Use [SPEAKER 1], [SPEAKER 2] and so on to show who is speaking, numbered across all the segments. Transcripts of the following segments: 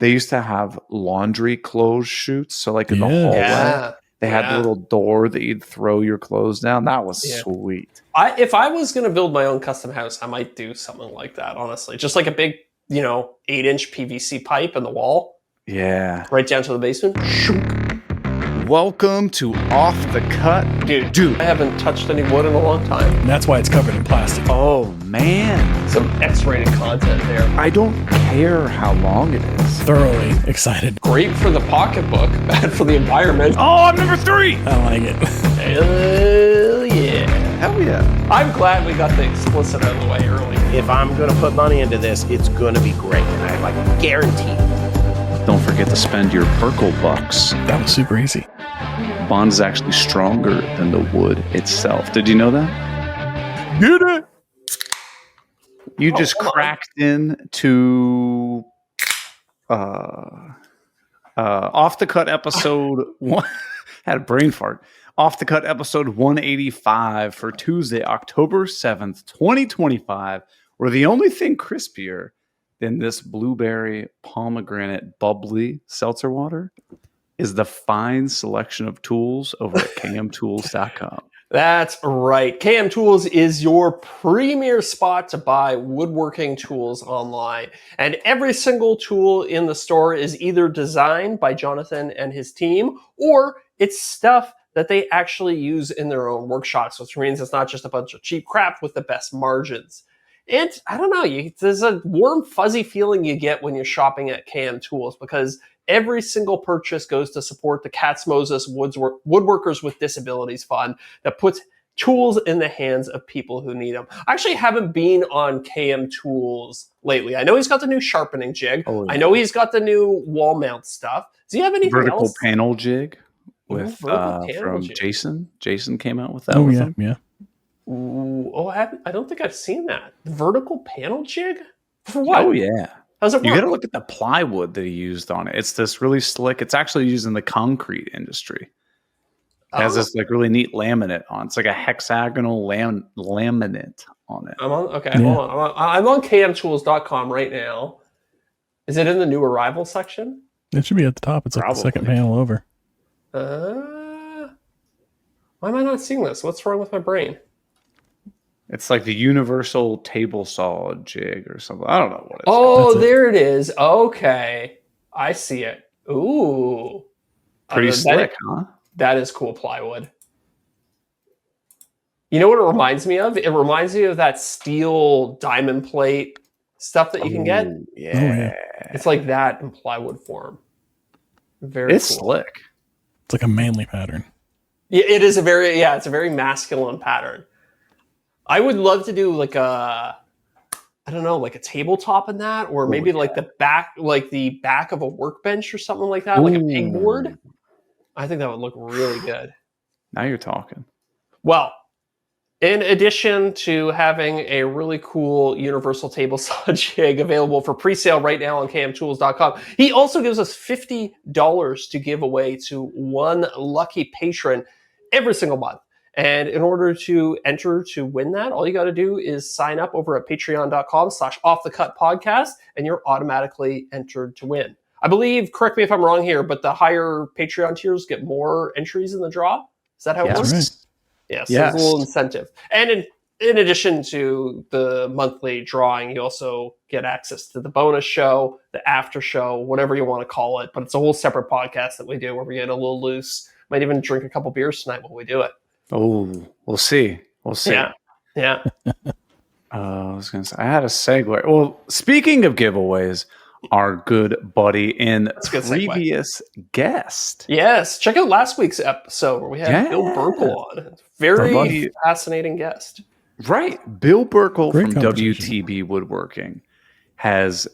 [SPEAKER 1] they used to have laundry clothes chutes. So like in the hallway, they had the little door that you'd throw your clothes down. That was sweet.
[SPEAKER 2] If I was going to build my own custom house, I might do something like that, honestly. Just like a big, 8-inch PVC pipe in the wall.
[SPEAKER 1] Yeah.
[SPEAKER 2] Right down to the basement.
[SPEAKER 1] Welcome to Off the Cut.
[SPEAKER 2] Dude, I haven't touched any wood in a long time.
[SPEAKER 3] And that's why it's covered in plastic.
[SPEAKER 1] Oh, man.
[SPEAKER 2] Some X-rated content there.
[SPEAKER 1] I don't care how long it is.
[SPEAKER 3] Thoroughly excited.
[SPEAKER 2] Great for the pocketbook, bad for the environment.
[SPEAKER 1] Oh, I'm number 3.
[SPEAKER 3] I like it.
[SPEAKER 2] Hell yeah.
[SPEAKER 1] Hell yeah.
[SPEAKER 2] I'm glad we got the explicit out of the way early.
[SPEAKER 4] If I'm going to put money into this, it's going to be great. And I guarantee.
[SPEAKER 1] Don't forget to spend your Burkle bucks.
[SPEAKER 3] That was super easy.
[SPEAKER 1] Bond is actually stronger than the wood itself. Did you know that?
[SPEAKER 3] Get it?
[SPEAKER 1] You just cracked into Off the Cut episode 1. Had a brain fart. Off the Cut episode 185 for Tuesday, October 7th, 2025. We're the only thing crispier than this blueberry pomegranate bubbly seltzer water is the fine selection of tools over at kmtools.com.
[SPEAKER 2] That's right. KM Tools is your premier spot to buy woodworking tools online. And every single tool in the store is either designed by Jonathan and his team, or it's stuff that they actually use in their own workshops, which means it's not just a bunch of cheap crap with the best margins. And I don't know, there's a warm, fuzzy feeling you get when you're shopping at KM Tools because every single purchase goes to support the Katz Moses Woodworkers with Disabilities Fund that puts tools in the hands of people who need them. I actually haven't been on KM Tools lately. I know he's got the new sharpening jig. Oh, yeah. I know he's got the new wall mount stuff. Does he have anything
[SPEAKER 1] vertical
[SPEAKER 2] else?
[SPEAKER 1] Panel jig with from jig. Jason. Jason came out with that.
[SPEAKER 3] Oh, yeah, yeah.
[SPEAKER 2] Ooh, I don't think I've seen that. The vertical panel jig? For what?
[SPEAKER 1] Oh, yeah.
[SPEAKER 2] How's it work?
[SPEAKER 1] You got to look at the plywood that he used on it. It's this really slick. It's actually used in the concrete industry. It has this like really neat laminate on. It's like a hexagonal laminate on it.
[SPEAKER 2] Hold on. I'm on kmtools.com right now. Is it in the new arrival section?
[SPEAKER 3] It should be at the top. It's like the second panel over.
[SPEAKER 2] Why am I not seeing this? What's wrong with my brain?
[SPEAKER 1] It's like the universal table saw jig or something. I don't know what it's
[SPEAKER 2] called. There it is. Okay. I see it. Ooh.
[SPEAKER 1] Pretty slick, huh?
[SPEAKER 2] That is cool plywood. You know what it reminds me of? It reminds me of that steel diamond plate stuff that you can get.
[SPEAKER 1] Yeah.
[SPEAKER 2] It's like that in plywood form.
[SPEAKER 1] It's cool. Slick.
[SPEAKER 3] It's like a manly pattern.
[SPEAKER 2] Yeah, it's a very masculine pattern. I would love to do like a tabletop in that, or maybe like the back of a workbench or something like that, like a pegboard. I think that would look really good.
[SPEAKER 1] Now you're talking.
[SPEAKER 2] Well, in addition to having a really cool universal table saw jig available for pre-sale right now on kmtools.com, he also gives us $50 to give away to one lucky patron every single month. And in order to enter to win that, all you got to do is sign up over at patreon.com/offthecutpodcast, and you're automatically entered to win. I believe, correct me if I'm wrong here, but the higher Patreon tiers get more entries in the draw. Is that how it works?
[SPEAKER 3] Right.
[SPEAKER 2] Yes. There's a little incentive. And in addition to the monthly drawing, you also get access to the bonus show, the after show, whatever you want to call it. But it's a whole separate podcast that we do where we get a little loose. Might even drink a couple beers tonight while we do it.
[SPEAKER 1] Oh, we'll see.
[SPEAKER 2] Yeah.
[SPEAKER 1] I was going to say, I had a segue. Well, speaking of giveaways, our good buddy and previous guest.
[SPEAKER 2] Yes. Check out last week's episode where we had Bill Burkle on. Very fascinating guest.
[SPEAKER 1] Right. Bill Burkle from WTB Woodworking has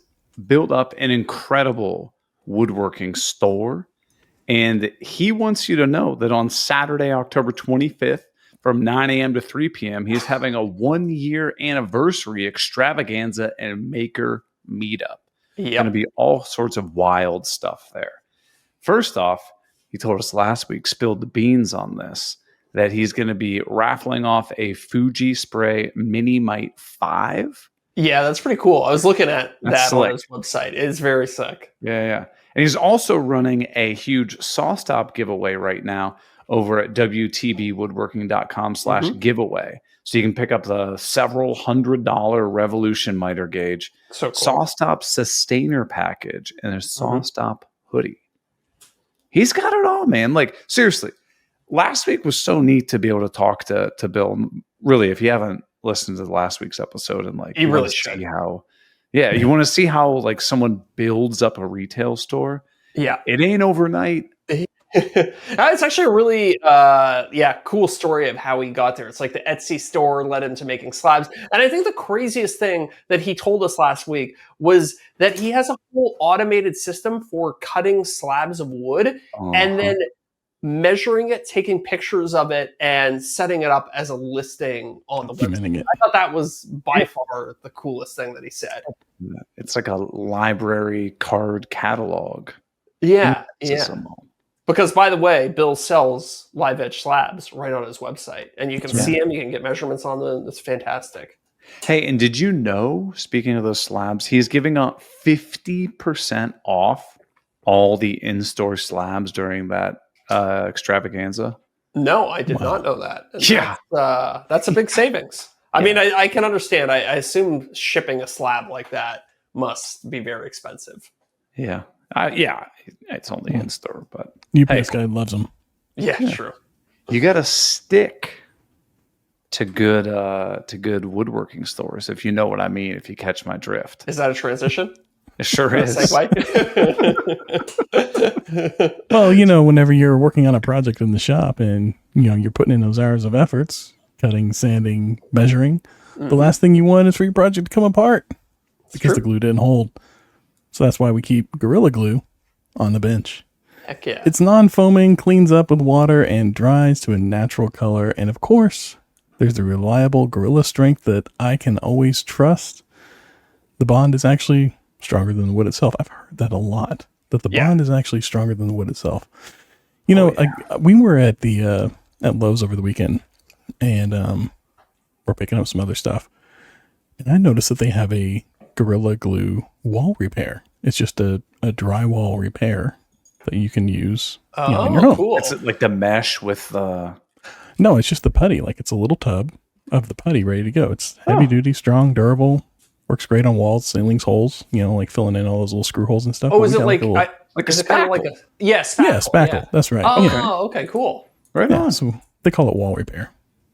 [SPEAKER 1] built up an incredible woodworking store. And he wants you to know that on Saturday, October 25th, from 9 a.m. to 3 p.m., he's having a 1-year anniversary extravaganza and maker meetup. Yep. Going to be all sorts of wild stuff there. First off, he told us last week, spilled the beans on this, that he's going to be raffling off a Fuji Spray Mini Mite 5
[SPEAKER 2] Yeah, that's pretty cool. I was looking at
[SPEAKER 1] That's
[SPEAKER 2] that on
[SPEAKER 1] slick.
[SPEAKER 2] his website. It's very sick.
[SPEAKER 1] Yeah. And he's also running a huge SawStop giveaway right now over at wtbwoodworking.com/giveaway. So you can pick up the several $100 Revolution miter gauge,
[SPEAKER 2] So cool.
[SPEAKER 1] SawStop Sustainer package, and a SawStop hoodie. He's got it all, man. Like, seriously, last week was so neat to be able to talk to Bill. Really, if you haven't listened to the last week's episode, and like,
[SPEAKER 2] You really
[SPEAKER 1] want to
[SPEAKER 2] should.
[SPEAKER 1] see how, you want to see how like someone builds up a retail store.
[SPEAKER 2] Yeah.
[SPEAKER 1] It ain't overnight.
[SPEAKER 2] It's actually a really cool story of how he got there. It's like the Etsy store led him to making slabs. And I think the craziest thing that he told us last week was that he has a whole automated system for cutting slabs of wood and then measuring it, taking pictures of it, and setting it up as a listing on the website. I thought that was by far the coolest thing that he said.
[SPEAKER 1] It's like a library card catalog.
[SPEAKER 2] Yeah.
[SPEAKER 1] System.
[SPEAKER 2] Because, by the way, Bill sells live edge slabs right on his website, and you can see them. You can get measurements on them. It's fantastic.
[SPEAKER 1] Hey, and did you know, speaking of those slabs, he's giving out 50% off all the in-store slabs during that extravaganza?
[SPEAKER 2] No, I did not know that. And
[SPEAKER 1] yeah.
[SPEAKER 2] That's a big savings. I mean, I can understand. I assume shipping a slab like that must be very expensive.
[SPEAKER 1] Yeah. It's only in store, but
[SPEAKER 3] UPS guy loves them.
[SPEAKER 2] Yeah, true.
[SPEAKER 1] You got to stick to good woodworking stores, if you know what I mean. If you catch my drift,
[SPEAKER 2] is that a transition?
[SPEAKER 1] It sure is.
[SPEAKER 3] Well, whenever you're working on a project in the shop, and you're putting in those hours of efforts, cutting, sanding, measuring, the last thing you want is for your project to come apart because the glue didn't hold. So that's why we keep Gorilla Glue on the bench.
[SPEAKER 2] Heck yeah.
[SPEAKER 3] It's non-foaming, cleans up with water, and dries to a natural color. And of course, there's the reliable Gorilla strength that I can always trust. The bond is actually stronger than the wood itself. I've heard that a lot, that the bond is actually stronger than the wood itself. We were at the at Lowe's over the weekend, and we're picking up some other stuff. And I noticed that they have a Gorilla Glue wall repair. It's just a drywall repair that you can use in your home.
[SPEAKER 2] Cool.
[SPEAKER 1] It's like the mesh with the...
[SPEAKER 3] No, it's just the putty. Like, it's a little tub of the putty ready to go. It's heavy duty, strong, durable, works great on walls, ceilings, holes, like filling in all those little screw holes and stuff.
[SPEAKER 2] Oh, is it like
[SPEAKER 1] a spackle?
[SPEAKER 2] Spackle.
[SPEAKER 3] Yeah, spackle. Yeah. That's right.
[SPEAKER 2] Oh, okay, cool.
[SPEAKER 1] Right on.
[SPEAKER 3] So they call it wall repair.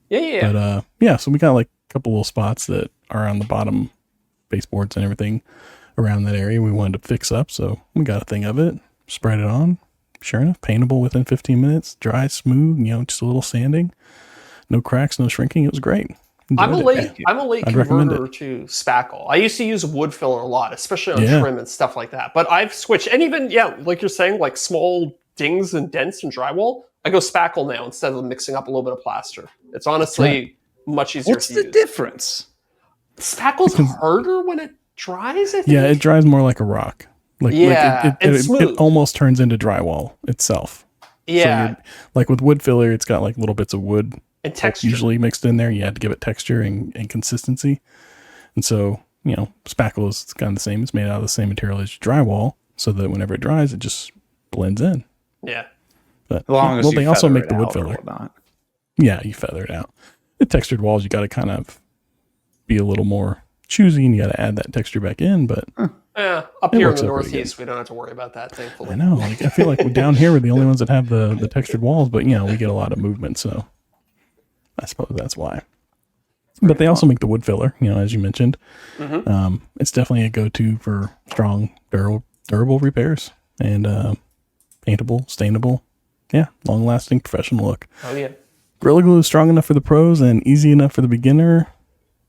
[SPEAKER 2] Yeah.
[SPEAKER 3] But so we got like a couple little spots that are on the bottom baseboards and everything around that area we wanted to fix up, so we got a thing of it, spread it on. Sure enough, paintable within 15 minutes, dry, smooth, just a little sanding, no cracks, no shrinking. It was great.
[SPEAKER 2] I'm a late converter
[SPEAKER 3] it.
[SPEAKER 2] to spackle. I used to use wood filler a lot, especially on trim and stuff like that, but I've switched. And even like you're saying, like small dings and dents and drywall, I go spackle now instead of mixing up a little bit of plaster. It's honestly much easier
[SPEAKER 1] What's
[SPEAKER 2] to
[SPEAKER 1] the
[SPEAKER 2] use.
[SPEAKER 1] difference?
[SPEAKER 2] Spackle's harder when it dries, I think.
[SPEAKER 3] Yeah, it dries more like a rock. It almost turns into drywall itself.
[SPEAKER 2] Yeah.
[SPEAKER 3] So like with wood filler, it's got like little bits of wood
[SPEAKER 2] and texture
[SPEAKER 3] usually mixed in there. You had to give it texture and consistency. And so, spackle is kind of the same. It's made out of the same material as drywall, so that whenever it dries, it just blends in.
[SPEAKER 2] Yeah.
[SPEAKER 3] But
[SPEAKER 1] they
[SPEAKER 3] also make the wood filler. Yeah, you feather it out. The textured walls, you got to kind of be a little more choosy, and you got to add that texture back in. But
[SPEAKER 2] up here in the Northeast, we don't have to worry about that, thankfully.
[SPEAKER 3] I know. I feel like down here we're the only ones that have the textured walls, but we get a lot of movement, so I suppose that's why. But they also make the wood filler, as you mentioned. It's definitely a go-to for strong, durable repairs and paintable, stainable. Yeah, long-lasting, professional look.
[SPEAKER 2] Oh yeah.
[SPEAKER 3] Gorilla Glue is strong enough for the pros and easy enough for the beginner.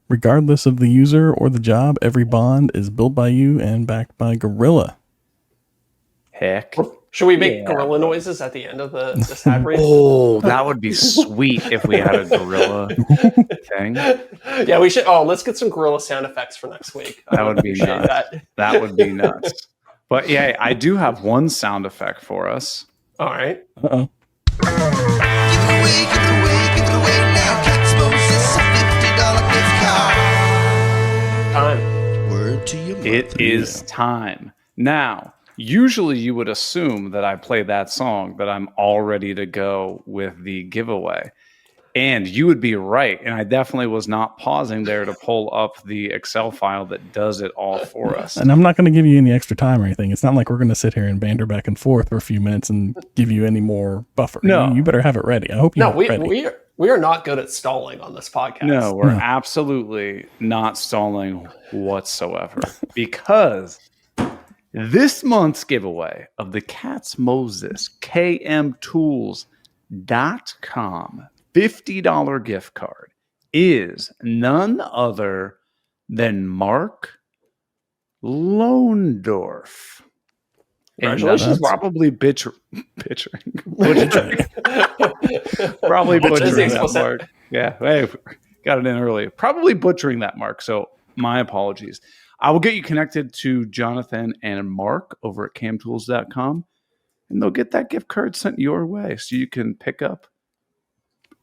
[SPEAKER 3] Regardless of the user or the job, every bond is built by you and backed by Gorilla.
[SPEAKER 1] Heck.
[SPEAKER 2] Should we make gorilla noises at the end of this ad read?
[SPEAKER 1] Oh, that would be sweet if we had a gorilla thing.
[SPEAKER 2] Yeah, we should. Oh, let's get some gorilla sound effects for next week.
[SPEAKER 1] That would be nuts. That would be nuts. But yeah, I do have one sound effect for us.
[SPEAKER 2] All right.
[SPEAKER 3] Uh-oh.
[SPEAKER 5] Give it away now. Catch Moses a $50 gift card.
[SPEAKER 2] Time.
[SPEAKER 1] It is time. Now, usually you would assume that I play that song, that I'm all ready to go with the giveaway. And you would be right. And I definitely was not pausing there to pull up the Excel file that does it all for us.
[SPEAKER 3] And I'm not going to give you any extra time or anything. It's not like we're going to sit here and banter back and forth for a few minutes and give you any more buffer.
[SPEAKER 1] No.
[SPEAKER 3] You better have it ready. I hope you have it ready.
[SPEAKER 2] We are not good at stalling on this podcast.
[SPEAKER 1] No, we're absolutely not stalling whatsoever. Because this month's giveaway of the Cat's Moses KMTools.com $50 gift card is none other than Mark Lohndorf.
[SPEAKER 2] Congratulations,
[SPEAKER 1] Mark. Probably butchering. Probably butchering that, Mark. Yeah, hey, got it in early. Probably butchering that, Mark. So my apologies. I will get you connected to Jonathan and Mark over at camtools.com, and they'll get that gift card sent your way so you can pick up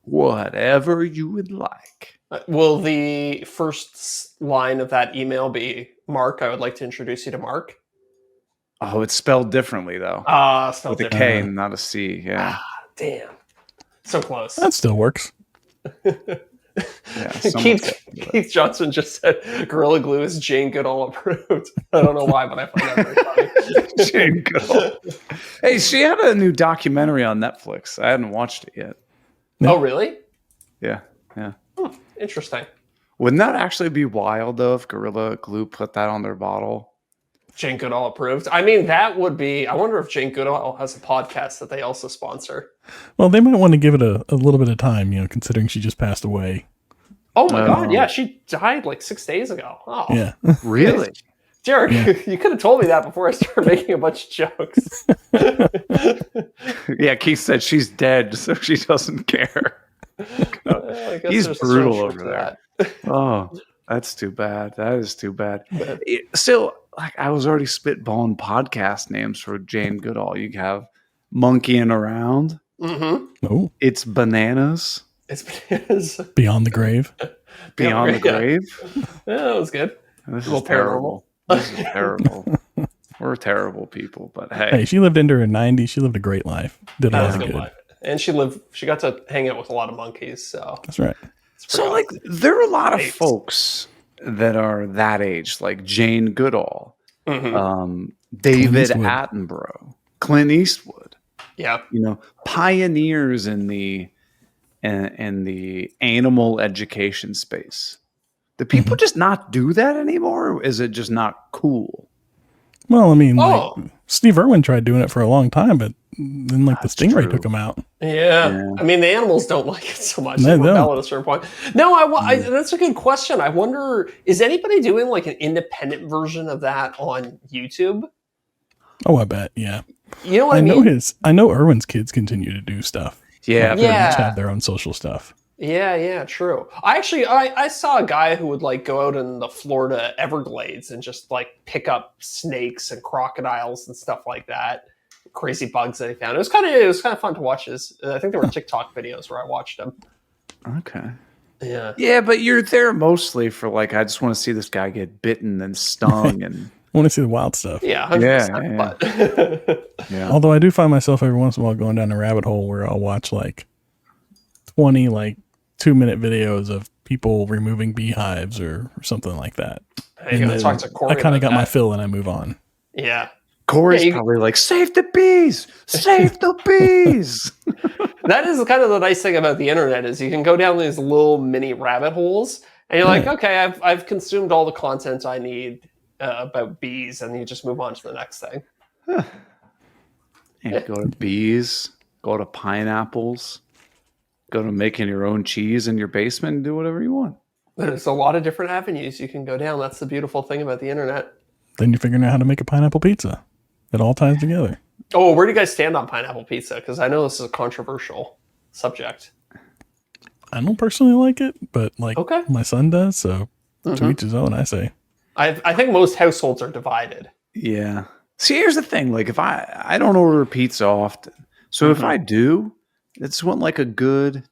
[SPEAKER 1] whatever you would like.
[SPEAKER 2] Will the first line of that email be, Mark, I would like to introduce you to Mark?
[SPEAKER 1] Oh, it's spelled differently, though.
[SPEAKER 2] Spelled
[SPEAKER 1] with a K and not a C. Yeah.
[SPEAKER 2] Damn. So close.
[SPEAKER 3] That still works.
[SPEAKER 1] Yeah,
[SPEAKER 2] Keith Johnson just said Gorilla Glue is Jane Goodall approved. I don't know why, but I find that very funny.
[SPEAKER 1] Jane Goodall. Hey, she had a new documentary on Netflix. I hadn't watched it yet.
[SPEAKER 2] Oh, really?
[SPEAKER 1] Yeah.
[SPEAKER 2] Interesting.
[SPEAKER 1] Wouldn't that actually be wild, though, if Gorilla Glue put that on their bottle?
[SPEAKER 2] Jane Goodall approved. I mean, that would be... I wonder if Jane Goodall has a podcast that they also sponsor.
[SPEAKER 3] Well, they might want to give it a little bit of time, considering she just passed away.
[SPEAKER 2] Oh, my God. Yeah, she died like 6 days ago. Oh,
[SPEAKER 3] yeah.
[SPEAKER 1] Really?
[SPEAKER 2] Deric, you could have told me that before I started making a bunch of jokes.
[SPEAKER 1] Yeah, Keith said she's dead, so she doesn't care. He's brutal over there. Oh, that's too bad. That is too bad. Still, like, I was already spitballing podcast names for Jane Goodall. You have Monkeying Around.
[SPEAKER 2] Mm-hmm.
[SPEAKER 3] Oh,
[SPEAKER 1] It's Bananas.
[SPEAKER 2] It's bananas.
[SPEAKER 3] Beyond the Grave.
[SPEAKER 1] Beyond the Grave.
[SPEAKER 2] Yeah, that was good.
[SPEAKER 1] This
[SPEAKER 2] A little
[SPEAKER 1] is terrible. This is terrible. We're terrible people, but
[SPEAKER 3] Hey, she lived into her 90s. She lived a great life. Did a lot of good.
[SPEAKER 2] Life. And she got to hang out with a lot of monkeys. So
[SPEAKER 3] that's right.
[SPEAKER 1] So, like, there are a lot of folks that are that age, like Jane Goodall, David Attenborough, Clint Eastwood.
[SPEAKER 2] Yeah,
[SPEAKER 1] pioneers in the animal education space. Do people just not do that anymore? Or is it just not cool?
[SPEAKER 3] Well, I mean, like, Steve Irwin tried doing it for a long time, but then the stingray took him out.
[SPEAKER 2] Yeah. I mean, the animals don't like it so much.
[SPEAKER 3] They don't.
[SPEAKER 2] At a certain point. No, that's a good question. I wonder, is anybody doing like an independent version of that on YouTube?
[SPEAKER 3] Oh, I bet. Yeah.
[SPEAKER 2] You know what I mean?
[SPEAKER 3] I know Irwin's kids continue to do stuff.
[SPEAKER 1] Yeah.
[SPEAKER 3] They each have their own social stuff.
[SPEAKER 2] Yeah, true. I saw a guy who would like go out in the Florida Everglades and just like pick up snakes and crocodiles and stuff like that. Crazy bugs that he found. It was kind of fun to watch his. I think there were TikTok videos where I watched them.
[SPEAKER 1] Okay.
[SPEAKER 2] Yeah.
[SPEAKER 1] Yeah, but you're there mostly for like, I just want to see this guy get bitten and stung and
[SPEAKER 3] I want to see the wild stuff.
[SPEAKER 2] Yeah, 100%.
[SPEAKER 1] Yeah.
[SPEAKER 3] Although I do find myself every once in a while going down a rabbit hole where I'll watch like 20 2-minute videos of people removing beehives or something like that.
[SPEAKER 2] Hey, talk to Corey.
[SPEAKER 3] I kind of got my fill and I move on.
[SPEAKER 2] Yeah.
[SPEAKER 1] Corey's probably like, save the bees! Save the bees!
[SPEAKER 2] That is kind of the nice thing about the internet is you can go down these little mini rabbit holes and you're like, okay, I've consumed all the content I need about bees, and you just move on to the next thing.
[SPEAKER 1] Huh. And go to bees, go to pineapples, go to making your own cheese in your basement and do whatever you want.
[SPEAKER 2] There's a lot of different avenues you can go down. That's the beautiful thing about the internet.
[SPEAKER 3] Then you're figuring out how to make a pineapple pizza. It all ties together.
[SPEAKER 2] Oh, where do you guys stand on pineapple pizza? Because I know this is a controversial subject.
[SPEAKER 3] I don't personally like it, but my son does, so to each his own, I say.
[SPEAKER 2] I think most households are divided.
[SPEAKER 1] Yeah. See, here's the thing. Like, if I don't order pizza often. So if I do, it's want like a good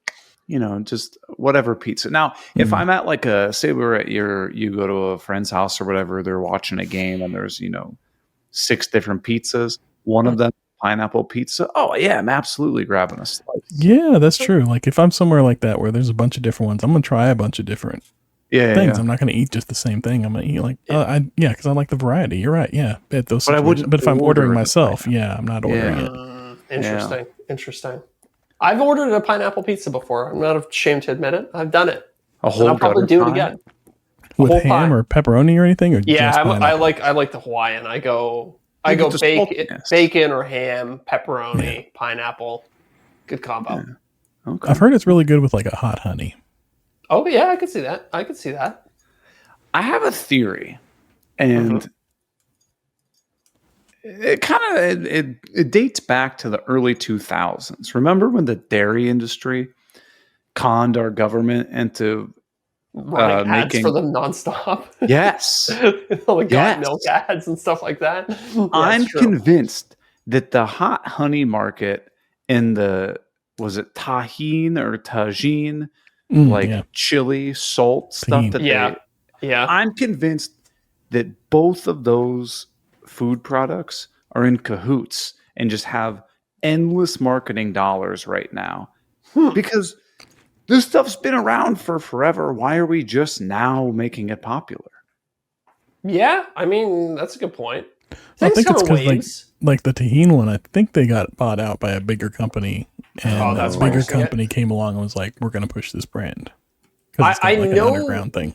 [SPEAKER 1] just whatever pizza. Now, if I'm at like say we're at you go to a friend's house or whatever, they're watching a game and there's, 6 different pizzas. One of them, pineapple pizza. Oh yeah, I'm absolutely grabbing a slice.
[SPEAKER 3] Yeah, that's true. Like if I'm somewhere like that where there's a bunch of different ones, I'm going to try a bunch of different things.
[SPEAKER 1] Yeah.
[SPEAKER 3] I'm not going to eat just the same thing. I'm going to eat because I like the variety. You're right. Yeah. But if I'm ordering myself, I'm not ordering it.
[SPEAKER 2] Interesting. I've ordered a pineapple pizza before. I'm not ashamed to admit it. I've done it.
[SPEAKER 1] A whole
[SPEAKER 2] I'll probably do it again.
[SPEAKER 3] With ham or pepperoni or anything? Or
[SPEAKER 2] I like the Hawaiian. I go bacon or ham, pepperoni, pineapple. Good combo.
[SPEAKER 1] Yeah. Okay.
[SPEAKER 3] I've heard it's really good with like a hot honey.
[SPEAKER 2] Oh yeah, I could see that.
[SPEAKER 1] I have a theory, and it kind of it dates back to the early 2000s. Remember when the dairy industry conned our government into
[SPEAKER 2] running ads for them nonstop?
[SPEAKER 1] Yes.
[SPEAKER 2] Like got milk ads and stuff like that.
[SPEAKER 1] I'm convinced that the hot honey market in was it tahine or tagine, chili, salt stuff that I'm convinced that both of those food products are in cahoots and just have endless marketing dollars right now. Because this stuff's been around for forever. Why are we just now making it popular?
[SPEAKER 2] Yeah, I mean, that's a good point.
[SPEAKER 3] I think it's because like the tahine one, I think they got bought out by a bigger company. And that bigger company came along and was like, we're going to push this brand.
[SPEAKER 2] I know
[SPEAKER 3] an underground thing.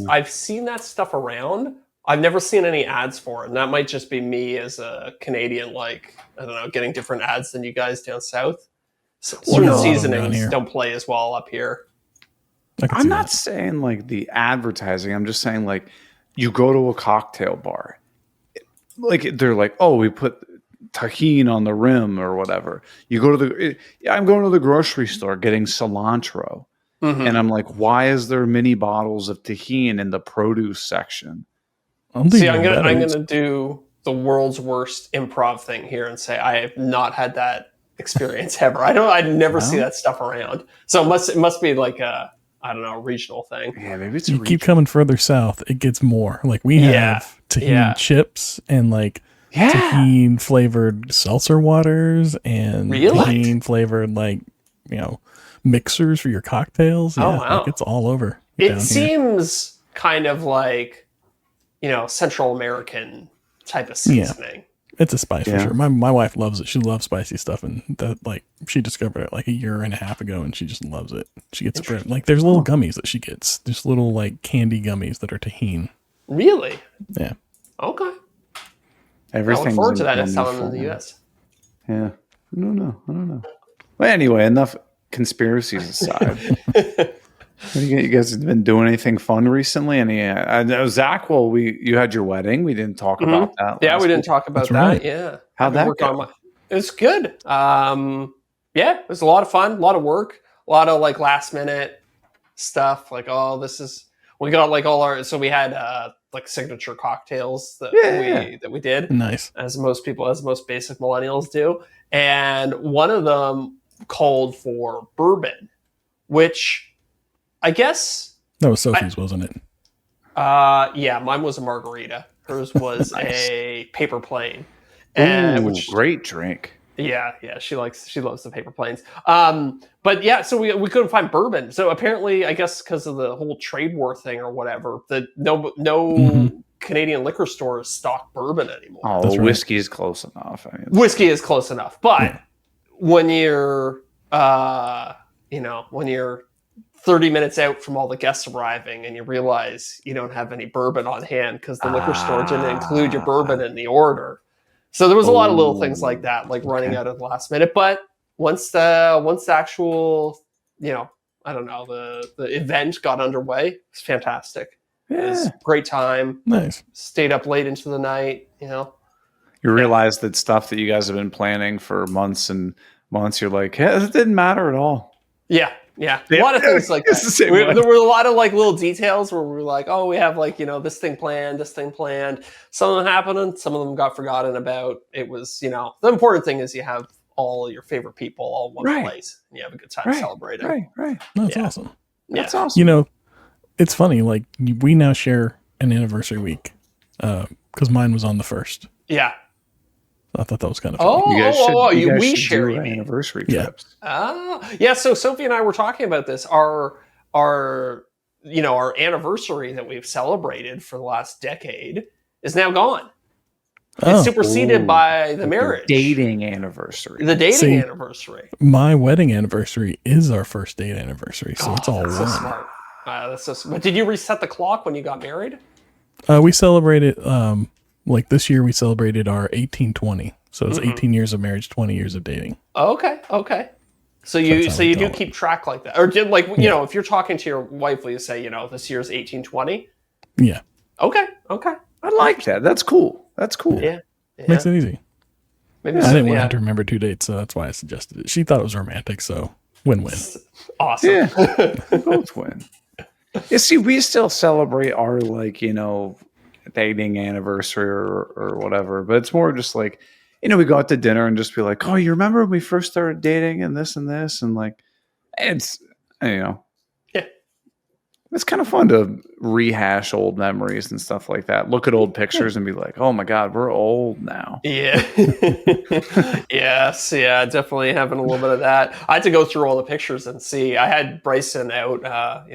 [SPEAKER 2] I've seen that stuff around. I've never seen any ads for it. And that might just be me as a Canadian, getting different ads than you guys down south. Certain seasonings don't play as well up here.
[SPEAKER 1] I'm not saying like the advertising. I'm just saying like you go to a cocktail bar. Like they're like, oh, we put tahine on the rim or whatever. You go to I'm going to the grocery store getting cilantro. And I'm like, why is there mini bottles of tahine in the produce section?
[SPEAKER 2] I'm gonna do the world's worst improv thing here and say I have not had that experience ever. I'd never see that stuff around. So it must be like a regional thing.
[SPEAKER 1] Yeah, maybe it's
[SPEAKER 3] you keep coming further south, it gets more. Like we have tahine chips and tahine flavored seltzer waters and tahine flavored mixers for your cocktails.
[SPEAKER 2] Oh wow.
[SPEAKER 3] It's all over.
[SPEAKER 2] It seems kind of like Central American type of seasoning.
[SPEAKER 3] It's a spice for sure. My wife loves it. She loves spicy stuff, and she discovered it like a year and a half ago, and she just loves it. She gets spread there's little gummies that she gets. There's little candy gummies that are tahine.
[SPEAKER 2] Really?
[SPEAKER 3] Yeah.
[SPEAKER 2] Okay.
[SPEAKER 1] Everything.
[SPEAKER 2] I look forward to that next time I'm in the US.
[SPEAKER 1] Yeah. I don't know. Well, anyway, enough conspiracies aside. You guys have been doing anything fun recently? Zach, you had your wedding. We didn't talk about that.
[SPEAKER 2] Yeah, we didn't talk about that.
[SPEAKER 3] Right.
[SPEAKER 2] Yeah.
[SPEAKER 1] How'd that go?
[SPEAKER 2] It's good. It was a lot of fun, a lot of work, a lot of last minute stuff. We got all our, so we had signature cocktails that we did.
[SPEAKER 3] Nice.
[SPEAKER 2] As most basic millennials do. And one of them called for bourbon, which I guess
[SPEAKER 3] that was Sophie's, wasn't it?
[SPEAKER 2] Yeah, mine was a margarita. Hers was a paper plane.
[SPEAKER 1] Which great drink.
[SPEAKER 2] Yeah, she loves the paper planes. But yeah, so we couldn't find bourbon. So apparently, I guess because of the whole trade war thing or whatever, that no Canadian liquor stores stock bourbon anymore.
[SPEAKER 1] Oh, whiskey is close enough.
[SPEAKER 2] Whiskey is close enough, but when you're when you're 30 minutes out from all the guests arriving and you realize you don't have any bourbon on hand because the liquor store didn't include your bourbon in the order. So there was a lot of little things like that, running out at the last minute. But once the actual, the event got underway, it was fantastic. Yeah. It was a great time.
[SPEAKER 3] Nice.
[SPEAKER 2] Stayed up late into the night, You
[SPEAKER 1] realize that stuff that you guys have been planning for months and months, you're like, it didn't matter at all.
[SPEAKER 2] Yeah. Yeah, a lot of things like that. There were a lot of little details where we were like, oh, we have this thing planned. Some of them happened, and some of them got forgotten about. It was, the important thing is you have all your favorite people all in one
[SPEAKER 1] Right.
[SPEAKER 2] place. And you have a good time celebrating.
[SPEAKER 1] Right.
[SPEAKER 3] That's
[SPEAKER 2] Yeah.
[SPEAKER 3] awesome.
[SPEAKER 1] That's
[SPEAKER 2] Yeah.
[SPEAKER 1] awesome.
[SPEAKER 3] You know, it's funny. Like we now share an anniversary week because mine was on the 1st.
[SPEAKER 2] Yeah.
[SPEAKER 3] I thought that was kind of funny.
[SPEAKER 2] Oh,
[SPEAKER 1] You guys should, you guys
[SPEAKER 2] we
[SPEAKER 1] should
[SPEAKER 2] share,
[SPEAKER 1] do
[SPEAKER 2] you mean.
[SPEAKER 1] anniversary
[SPEAKER 3] Yeah.
[SPEAKER 1] trips.
[SPEAKER 2] Yeah. So Sophie and I were talking about this. Our anniversary that we've celebrated for the last decade is now gone. It's superseded
[SPEAKER 1] Ooh.
[SPEAKER 2] by the marriage.
[SPEAKER 1] Dating anniversary.
[SPEAKER 2] The dating
[SPEAKER 3] See,
[SPEAKER 2] anniversary.
[SPEAKER 3] My wedding anniversary is our first date anniversary, so it's all
[SPEAKER 2] that's
[SPEAKER 3] one.
[SPEAKER 2] so smart. That's so smart. But did you reset the clock when you got married?
[SPEAKER 3] We celebrated, like this year, we celebrated our 1820. So it's 18 years of marriage, 20 years of dating.
[SPEAKER 2] Okay. So you
[SPEAKER 3] That's how
[SPEAKER 2] do
[SPEAKER 3] we
[SPEAKER 2] keep track like that, or did if you're talking to your wife, will you say this year's 1820?
[SPEAKER 3] Yeah.
[SPEAKER 2] Okay.
[SPEAKER 1] I like that. That's cool.
[SPEAKER 2] Yeah.
[SPEAKER 3] Makes it easy.
[SPEAKER 2] Maybe
[SPEAKER 3] I didn't want to have to remember 2 dates, so that's why I suggested it. She thought it was romantic, so win-win.
[SPEAKER 2] Awesome.
[SPEAKER 1] Yeah. Both win. You see, we still celebrate our dating anniversary or whatever, but it's more just like, we go out to dinner and just be like, oh, you remember when we first started dating and this, and like, it's,
[SPEAKER 2] Yeah.
[SPEAKER 1] it's kind of fun to rehash old memories and stuff like that. Look at old pictures and be like, oh my God, we're old now.
[SPEAKER 2] Yeah. Yes. Yeah. Definitely having a little bit of that. I had to go through all the pictures and see. I had Bryson out.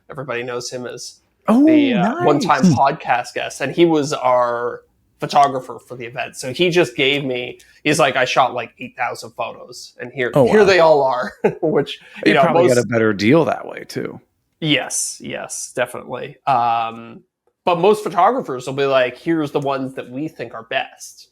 [SPEAKER 2] Everybody knows him as the
[SPEAKER 1] nice.
[SPEAKER 2] one-time podcast guest, and he was our photographer for the event. So he just gave me. He's like, I shot like 8,000 photos, and here they all are. Which
[SPEAKER 1] you probably got a better deal that way too.
[SPEAKER 2] Yes, definitely. But most photographers will be like, here's the ones that we think are best.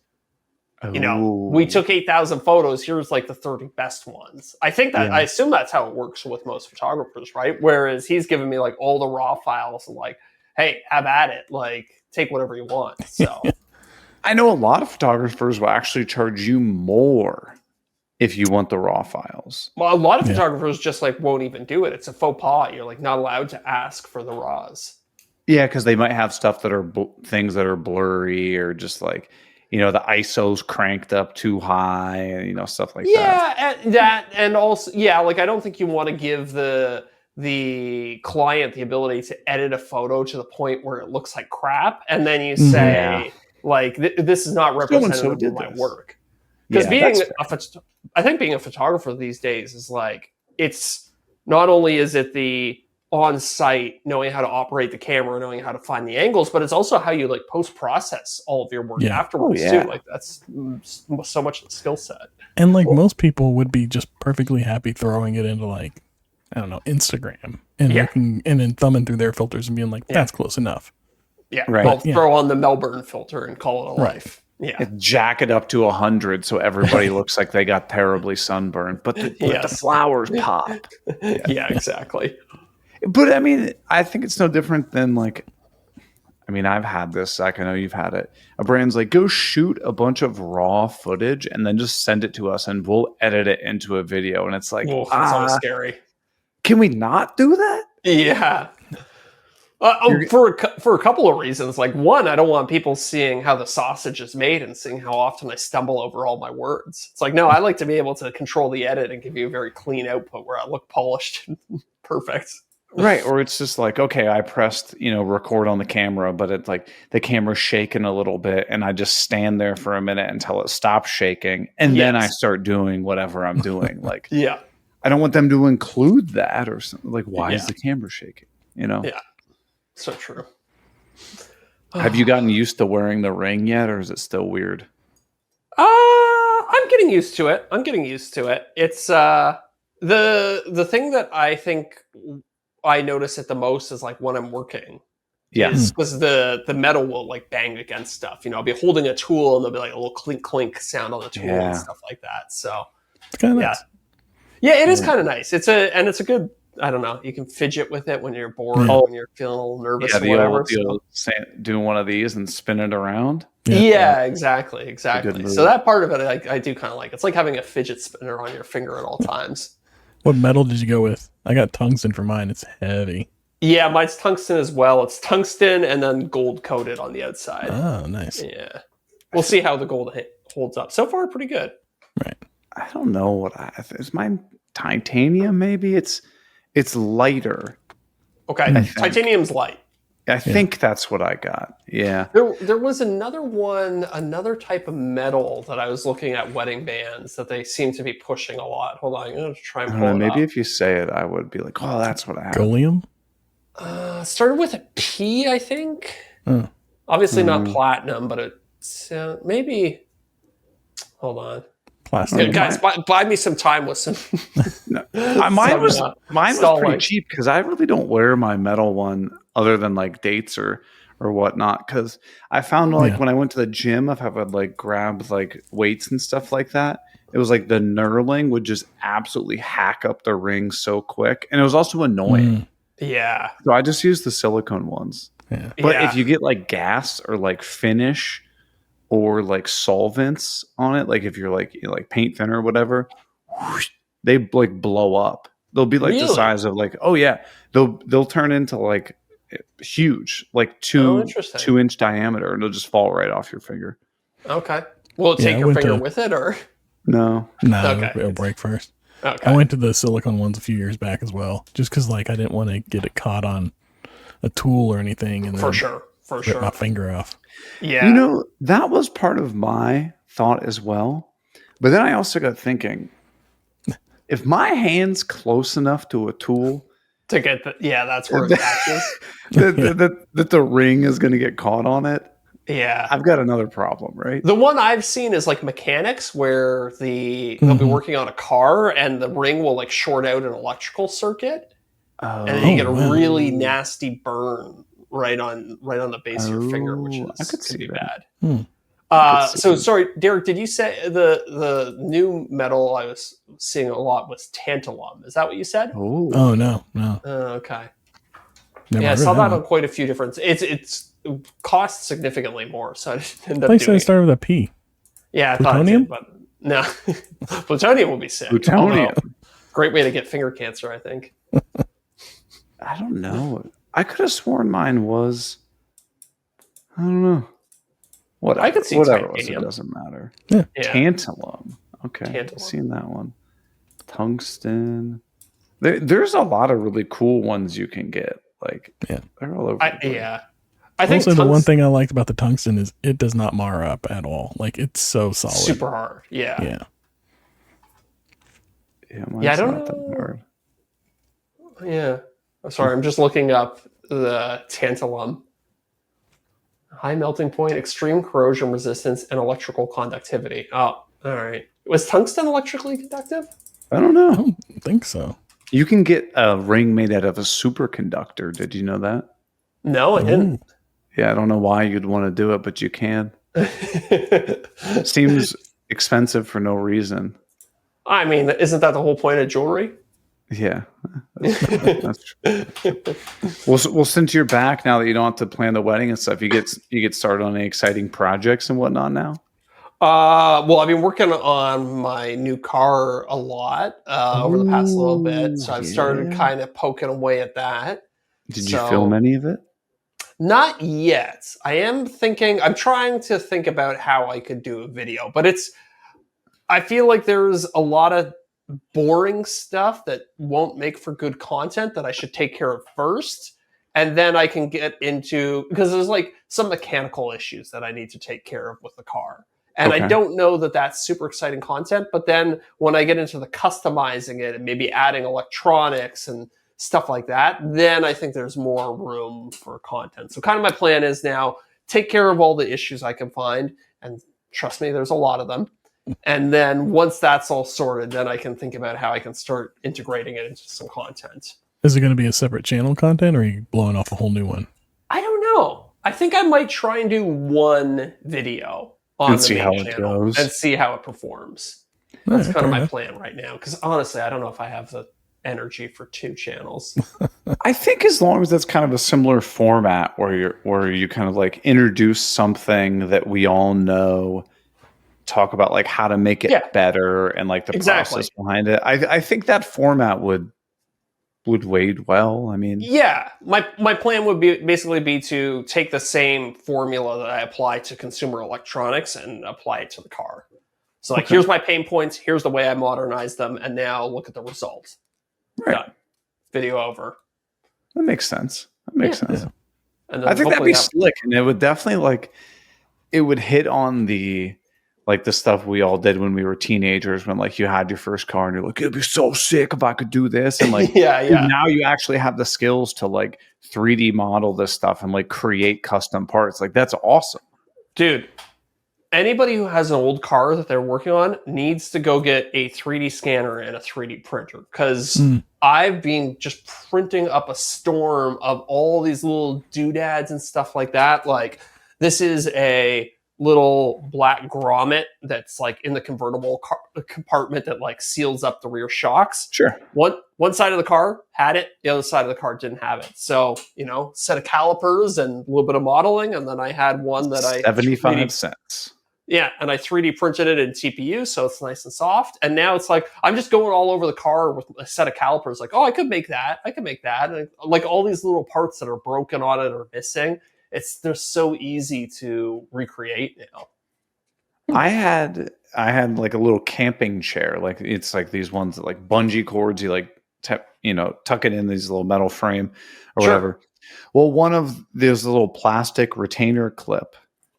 [SPEAKER 2] We took 8,000 photos. Here's like the 30 best ones. I think that, I assume that's how it works with most photographers, right? Whereas he's giving me like all the raw files and like, hey, have at it. Like, take whatever you want. So
[SPEAKER 1] I know a lot of photographers will actually charge you more if you want the raw files.
[SPEAKER 2] Well, a lot of photographers just like won't even do it. It's a faux pas. You're like not allowed to ask for the raws.
[SPEAKER 1] Yeah, because they might have stuff that are things that are blurry or just like, the ISO's cranked up too high and, stuff like that.
[SPEAKER 2] Yeah, and also, like I don't think you want to give the client the ability to edit a photo to the point where it looks like crap. And then you say, this is not representative of my work. Because I think being a photographer these days is like, it's not only is it the on-site knowing how to operate the camera, knowing how to find the angles, but it's also how you like post-process all of your work afterwards too. Like that's so much the skill set.
[SPEAKER 3] And like most people would be just perfectly happy throwing it into like, I don't know, Instagram and looking and then thumbing through their filters and being like, that's close enough.
[SPEAKER 2] Yeah. Right. Well, throw on the Melbourne filter and call it a life. Yeah.
[SPEAKER 1] Jack it up to 100 so everybody looks like they got terribly sunburned, but the flowers pop.
[SPEAKER 2] Yeah, exactly.
[SPEAKER 1] But I mean, I think it's no different than like, I've had this, Zach. I know you've had it. A brand's like, go shoot a bunch of raw footage and then just send it to us and we'll edit it into a video. And it's like,
[SPEAKER 2] that's always scary.
[SPEAKER 1] Can we not do that?
[SPEAKER 2] Yeah. For a couple of reasons. Like one, I don't want people seeing how the sausage is made and seeing how often I stumble over all my words. It's like, no, I like to be able to control the edit and give you a very clean output where I look polished and perfect.
[SPEAKER 1] Right. Or it's just like, okay, I pressed, record on the camera, but it's like the camera's shaking a little bit and I just stand there for a minute until it stops shaking. And then I start doing whatever I'm doing. Like, I don't want them to include that or something. Like, why is the camera shaking?
[SPEAKER 2] Yeah. So true.
[SPEAKER 1] Have you gotten used to wearing the ring yet, or is it still weird?
[SPEAKER 2] I'm getting used to it. It's the thing that I think I notice it the most is like when I'm working.
[SPEAKER 1] Yeah.
[SPEAKER 2] Because the metal will like bang against stuff. I'll be holding a tool and there'll be like a little clink clink sound on the tool and stuff like that. So
[SPEAKER 3] it's kind of nice.
[SPEAKER 2] Yeah, it is kind of nice. It's a good, I don't know, you can fidget with it when you're bored, when you're feeling a little nervous or whatever.
[SPEAKER 1] Doing one of these and spin it around.
[SPEAKER 2] Yeah, exactly. So that part of it, I do kind of like. It's like having a fidget spinner on your finger at all times.
[SPEAKER 3] What metal did you go with? I got tungsten for mine. It's heavy.
[SPEAKER 2] Yeah, mine's tungsten as well. It's tungsten and then gold coated on the outside.
[SPEAKER 3] Oh, nice.
[SPEAKER 2] Yeah. We'll see how the gold holds up. So far, pretty good.
[SPEAKER 3] Right.
[SPEAKER 1] I don't know what is mine titanium. Maybe it's lighter.
[SPEAKER 2] Okay, titanium's light.
[SPEAKER 1] I think that's what I got. Yeah.
[SPEAKER 2] There was another one, another type of metal that I was looking at wedding bands that they seem to be pushing a lot. Hold on, I'm going to try and
[SPEAKER 1] I don't
[SPEAKER 2] pull
[SPEAKER 1] know,
[SPEAKER 2] it
[SPEAKER 1] maybe
[SPEAKER 2] up.
[SPEAKER 1] if you say it, I would be like, oh, that's what I have.
[SPEAKER 3] Golium?
[SPEAKER 2] Started with a P, I think. Obviously not platinum, but it's maybe. Hold on.
[SPEAKER 3] Plastic.
[SPEAKER 2] Guys, buy me some time with some.
[SPEAKER 1] Mine was
[SPEAKER 2] stalling.
[SPEAKER 1] pretty cheap because I really don't wear my metal one other than like dates or whatnot. Because I found like when I went to the gym, if I would like grab like weights and stuff like that, it was like the knurling would just absolutely hack up the ring so quick, and it was also annoying.
[SPEAKER 2] Yeah.
[SPEAKER 1] So I just use the silicone ones.
[SPEAKER 3] Yeah.
[SPEAKER 1] But if you get like gas or like finish or like solvents on it, like if you're like like paint thinner or whatever, whoosh, they like blow up. They'll be like the size of like, oh yeah, they'll turn into like huge, like 2-inch diameter, and they'll just fall right off your finger.
[SPEAKER 2] Okay. Will it take your finger with it or?
[SPEAKER 1] No.
[SPEAKER 3] Okay. It'll break first. Okay. I went to the silicone ones a few years back as well, just because like I didn't want to get it caught on a tool or anything, and
[SPEAKER 2] for sure,
[SPEAKER 3] rip my finger off.
[SPEAKER 2] Yeah,
[SPEAKER 1] you know, that was part of my thought as well. But then I also got thinking, if my hand's close enough to a tool
[SPEAKER 2] to get that's where it catches.
[SPEAKER 1] that the ring is going to get caught on it.
[SPEAKER 2] Yeah,
[SPEAKER 1] I've got another problem, right?
[SPEAKER 2] The one I've seen is like mechanics where they'll be working on a car and the ring will like short out an electrical circuit, and then you get a really nasty burn right on the base of your finger, which could be bad. So sorry, Deric, did you say the new metal I was seeing a lot was tantalum? Is that what you said?
[SPEAKER 3] Oh no.
[SPEAKER 2] Okay.
[SPEAKER 3] Never
[SPEAKER 2] I saw that on quite a few different. It costs significantly more, so I just ended up
[SPEAKER 3] doing it. Started with a P.
[SPEAKER 2] Yeah, I
[SPEAKER 3] plutonium?
[SPEAKER 2] thought it did, but no. Plutonium will be sick.
[SPEAKER 1] Plutonium.
[SPEAKER 2] Great way to get finger cancer, I think.
[SPEAKER 1] I don't know. I could have sworn mine was. I don't know. Whatever.
[SPEAKER 2] I could see
[SPEAKER 1] whatever.
[SPEAKER 2] titanium.
[SPEAKER 1] It doesn't matter.
[SPEAKER 3] Yeah.
[SPEAKER 1] Tantalum. Okay. I've seen that one. Tungsten. There's a lot of really cool ones you can get. Like, they're all over.
[SPEAKER 2] I think
[SPEAKER 3] also the one thing I liked about the tungsten is it does not mar up at all. Like, it's so solid.
[SPEAKER 2] Super hard. Yeah.
[SPEAKER 3] Yeah.
[SPEAKER 1] I don't know. That hard.
[SPEAKER 2] Yeah. I'm sorry. I'm just looking up the tantalum. High melting point, extreme corrosion resistance, and electrical conductivity. Oh, all right. Was tungsten electrically conductive?
[SPEAKER 1] I don't know.
[SPEAKER 3] I don't think so.
[SPEAKER 1] You can get a ring made out of a superconductor. Did you know that?
[SPEAKER 2] No, I didn't.
[SPEAKER 1] Yeah, I don't know why you'd want to do it, but you can. Seems expensive for no reason.
[SPEAKER 2] I mean, isn't that the whole point of jewelry?
[SPEAKER 1] Yeah, that's true. Well, since you're back now that you don't have to plan the wedding and stuff, you get started on any exciting projects and whatnot now.
[SPEAKER 2] Well, I've been working on my new car a lot over the past little bit, so I've started kind of poking away at that.
[SPEAKER 1] Did you film any of it?
[SPEAKER 2] Not yet. I'm trying to think about how I could do a video, but I feel like there's a lot of boring stuff that won't make for good content that I should take care of first. And then I can get into, because there's like some mechanical issues that I need to take care of with the car. And I don't know that that's super exciting content, but then when I get into the customizing it and maybe adding electronics and stuff like that, then I think there's more room for content. So kind of my plan is now take care of all the issues I can find. And trust me, there's a lot of them. And then once that's all sorted, then I can think about how I can start integrating it into some content.
[SPEAKER 3] Is it going to be a separate channel content, or are you blowing off a whole new one?
[SPEAKER 2] I don't know. I think I might try and do one video on the main channel and see how it performs. That's kind of my plan right now. Because honestly, I don't know if I have the energy for 2 channels.
[SPEAKER 1] I think as long as that's kind of a similar format where you kind of like introduce something that we all know, talk about like how to make it better and like the process behind it. I think that format would wade well. I mean,
[SPEAKER 2] my plan would basically be to take the same formula that I apply to consumer electronics and apply it to the car. So like, here's my pain points. Here's the way I modernize them. And now look at the results.
[SPEAKER 1] Right.
[SPEAKER 2] Done. Video over.
[SPEAKER 1] That makes sense. That makes sense.
[SPEAKER 3] Yeah.
[SPEAKER 2] And then
[SPEAKER 1] I think that'd be
[SPEAKER 2] hopefully
[SPEAKER 1] slick, and it would definitely it would hit on the stuff we all did when we were teenagers, when like you had your first car and you're like, it'd be so sick if I could do this. And like, now you actually have the skills to like 3D model this stuff and like create custom parts. Like, that's awesome.
[SPEAKER 2] Dude, anybody who has an old car that they're working on needs to go get a 3D scanner and a 3D printer, because I've been just printing up a storm of all these little doodads and stuff like that. Like, this is a little black grommet that's like in the convertible compartment that like seals up the rear shocks.
[SPEAKER 1] Sure.
[SPEAKER 2] One side of the car had it, the other side of the car didn't have it. So, set of calipers and a little bit of modeling, and then I had one that
[SPEAKER 1] 75 cents.
[SPEAKER 2] Yeah, and I 3D printed it in TPU, so it's nice and soft. And now it's like, I'm just going all over the car with a set of calipers. Like, oh, I could make that. And like all these little parts that are broken on it or missing. They're so easy to recreate now.
[SPEAKER 1] I had like a little camping chair. Like, it's like these ones that like bungee cords. You like tuck it in these little metal frame or whatever. Well, one of these little plastic retainer clip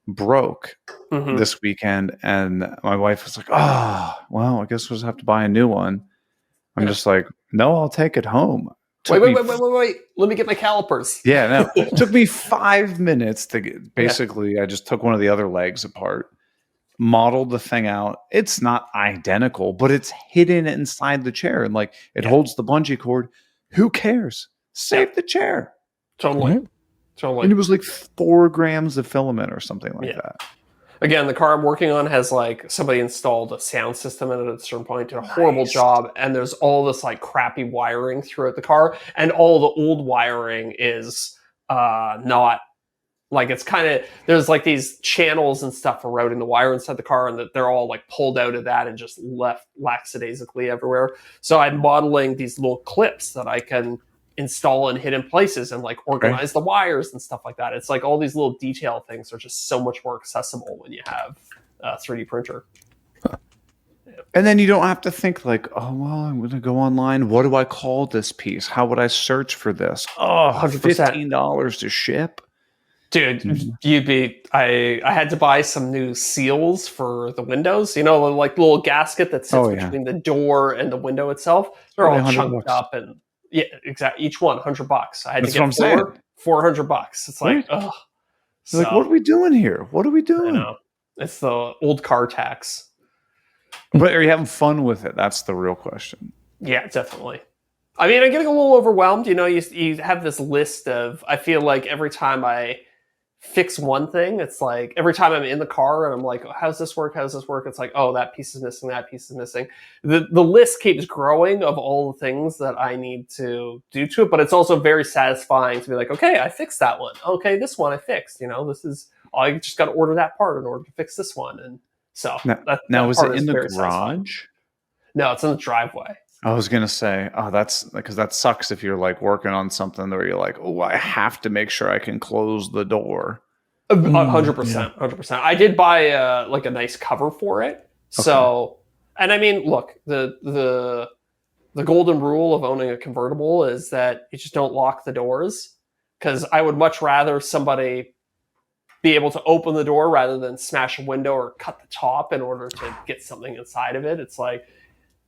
[SPEAKER 1] broke this weekend, and my wife was like, "Oh, well, I guess we'll just have to buy a new one." I'm just like, "No, I'll take it home."
[SPEAKER 2] Wait. Let me get my calipers.
[SPEAKER 1] Yeah, no. It took me 5 minutes to get, basically, I just took one of the other legs apart, modeled the thing out. It's not identical, but it's hidden inside the chair, and like it holds the bungee cord. Who cares? Save the chair.
[SPEAKER 2] Totally.
[SPEAKER 1] And it was like 4 grams of filament or something like that.
[SPEAKER 2] Again, the car I'm working on has like somebody installed a sound system in it at a certain point, did a horrible job, and there's all this like crappy wiring throughout the car, and all the old wiring is not like, it's kind of, there's like these channels and stuff for routing the wire inside the car, and that they're all like pulled out of that and just left lackadaisically everywhere. So I'm modeling these little clips that I can install in hidden places and like organize the wires and stuff like that. It's like all these little detail things are just so much more accessible when you have a 3D printer.
[SPEAKER 1] And then you don't have to think like, oh, well, I'm going to go online. What do I call this piece? How would I search for this? Oh,
[SPEAKER 2] 100%.
[SPEAKER 1] $15 to ship.
[SPEAKER 2] Dude, I had to buy some new seals for the windows, like little gasket that sits between the door and the window itself. They're all chunked up, and yeah, exactly. Each one, $100. I had to get $400. It's like, oh.
[SPEAKER 1] So, like, what are we doing here? What are we doing?
[SPEAKER 2] I know. It's the old car tax.
[SPEAKER 1] But are you having fun with it? That's the real question.
[SPEAKER 2] Yeah, definitely. I mean, I'm getting a little overwhelmed. You have this list of, I feel like every time I fix one thing, it's like every time I'm in the car and I'm like, oh, how's this work? It's like, oh, that piece is missing, the list keeps growing of all the things that I need to do to it, but it's also very satisfying to be like, okay, I fixed that one, okay, this one I fixed, this is, I just got to order that part in order to fix this one. And so
[SPEAKER 1] now is it in the garage satisfying.
[SPEAKER 2] No, it's in the driveway.
[SPEAKER 1] I was going to say, oh, that's because that sucks if you're like working on something where you're like, oh, I have to make sure I can close the door.
[SPEAKER 2] 100%. I did buy like a nice cover for it. Okay. So, and I mean, look, the golden rule of owning a convertible is that you just don't lock the doors, because I would much rather somebody be able to open the door rather than smash a window or cut the top in order to get something inside of it. It's like,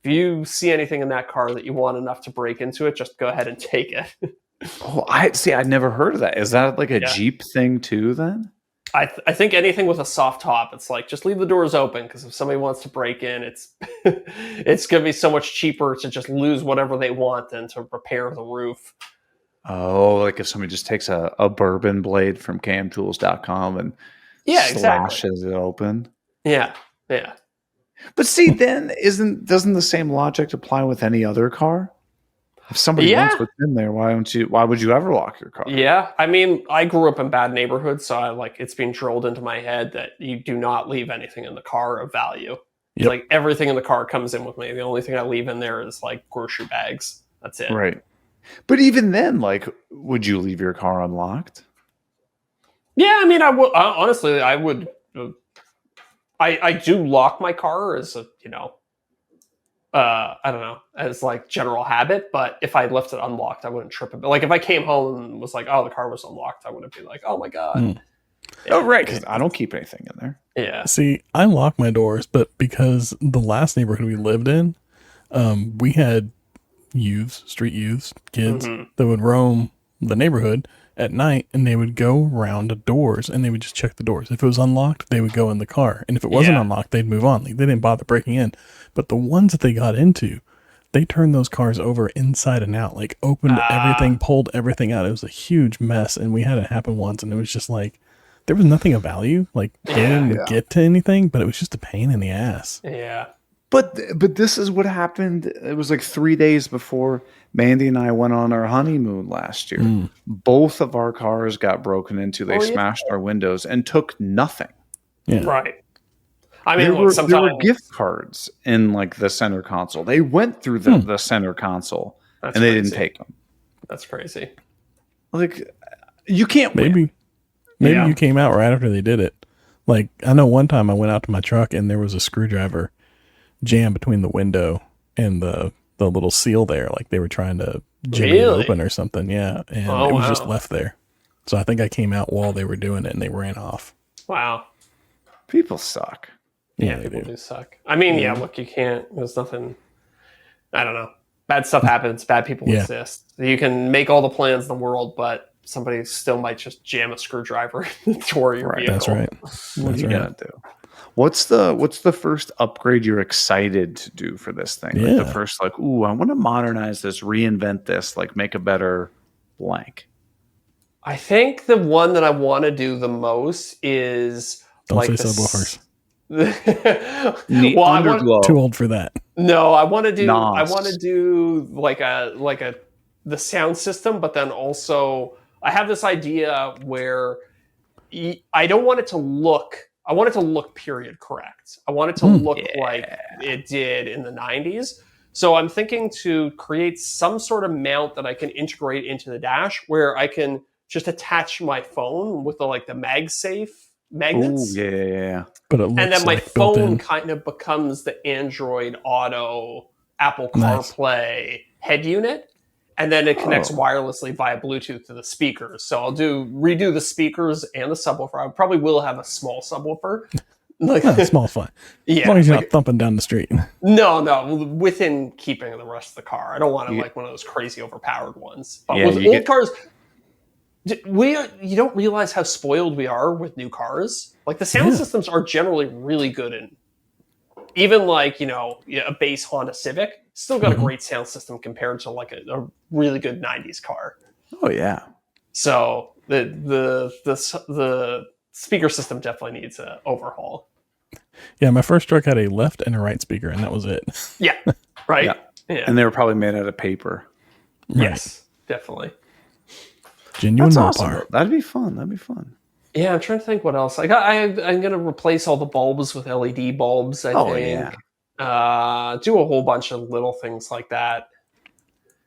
[SPEAKER 2] if you see anything in that car that you want enough to break into it, just go ahead and take it.
[SPEAKER 1] Oh, I'd never heard of that. Is that like a Jeep thing too then?
[SPEAKER 2] I think anything with a soft top, it's like, just leave the doors open, because if somebody wants to break in, it's it's going to be so much cheaper to just lose whatever they want than to repair the roof.
[SPEAKER 1] Oh, like if somebody just takes a bourbon blade from camtools.com and slashes it open. Yeah. But see, then doesn't the same logic apply with any other car? If somebody wants what's in there, why would you ever lock your car? Yeah.
[SPEAKER 2] I mean, I grew up in bad neighborhoods, so it's been drilled into my head that you do not leave anything in the car of value. Yep. Like everything in the car comes in with me. The only thing I leave in there is like grocery bags. That's it.
[SPEAKER 1] Right. But even then, like, would you leave your car unlocked?
[SPEAKER 2] Yeah, I mean, I would. Honestly, I would. I do lock my car as a, I don't know, as like general habit, but if I left it unlocked, I wouldn't trip it. But like if I came home and was like, oh, the car was unlocked, I wouldn't be like, oh my God.
[SPEAKER 1] Yeah. Oh, right. Because I don't keep anything in there.
[SPEAKER 2] Yeah.
[SPEAKER 3] See, I lock my doors, but because the last neighborhood we lived in, we had street youths, kids that would roam the neighborhood at night, and they would go around the doors and they would just check the doors. If it was unlocked, they would go in the car, and if it wasn't unlocked, they'd move on. Like, they didn't bother breaking in. But the ones that they got into, they turned those cars over inside and out, like opened everything, pulled everything out. It was a huge mess, and we had it happen once, and it was just like, there was nothing of value. Like, they didn't get to anything, but it was just a pain in the ass.
[SPEAKER 2] Yeah.
[SPEAKER 1] But this is what happened. It was like 3 days before Mandy and I went on our honeymoon last year. Both of our cars got broken into. They smashed our windows and took nothing.
[SPEAKER 3] Yeah.
[SPEAKER 2] Right. I mean,
[SPEAKER 1] there were gift cards in like the center console. They went through the center console and they didn't take them.
[SPEAKER 2] That's crazy.
[SPEAKER 1] Like, you can't win.
[SPEAKER 3] Maybe you came out right after they did it. Like, I know one time I went out to my truck and there was a screwdriver jammed between the window and the little seal there. Like, they were trying to jimmy it open or something. Yeah. And it was just left there. So I think I came out while they were doing it and they ran off.
[SPEAKER 2] Wow.
[SPEAKER 1] People suck.
[SPEAKER 2] Yeah, people do suck. I mean, look, you can't, there's nothing, I don't know. Bad stuff happens. Bad people exist. You can make all the plans in the world, but somebody still might just jam a screwdriver in the door of your vehicle.
[SPEAKER 3] That's right.
[SPEAKER 1] What are you gonna do? What's the first upgrade you're excited to do for this thing?
[SPEAKER 3] Yeah.
[SPEAKER 1] Like the first, like, ooh, I want to modernize this, reinvent this, like make a better blank.
[SPEAKER 2] I think the one that I want to do the most is
[SPEAKER 3] Don't say subwoofers.
[SPEAKER 2] Well,
[SPEAKER 3] too old for that.
[SPEAKER 2] No, I want to do like the sound system, but then also I have this idea where I don't want it to look. I want it to look period correct. I want it to look like it did in the 90s. So I'm thinking to create some sort of mount that I can integrate into the dash where I can just attach my phone with the MagSafe magnets.
[SPEAKER 1] Ooh, yeah.
[SPEAKER 3] But it looks
[SPEAKER 2] and then my
[SPEAKER 3] like
[SPEAKER 2] phone kind of becomes the Android Auto Apple CarPlay head unit. And then it connects wirelessly via Bluetooth to the speakers. So I'll redo the speakers and the subwoofer. I probably will have a small subwoofer.
[SPEAKER 3] Small fun.
[SPEAKER 2] Yeah.
[SPEAKER 3] As long as you're not thumping down the street.
[SPEAKER 2] No, within keeping the rest of the car. I don't want like one of those crazy overpowered ones. But with old cars, you don't realize how spoiled we are with new cars. Like the sound systems are generally really good, and even a base Honda Civic still got a great sound system compared to like a really good 90s car.
[SPEAKER 1] Oh yeah.
[SPEAKER 2] So the speaker system definitely needs an overhaul.
[SPEAKER 3] Yeah, my first truck had a left and a right speaker, and that was it.
[SPEAKER 2] Yeah. Right.
[SPEAKER 1] Yeah. And they were probably made out of paper.
[SPEAKER 3] Right.
[SPEAKER 2] Yes, definitely.
[SPEAKER 3] Genuine
[SPEAKER 1] awesome. That'd be fun.
[SPEAKER 2] Yeah, I'm trying to think what else. I'm going to replace all the bulbs with LED bulbs, I think. Yeah. Do a whole bunch of little things like that.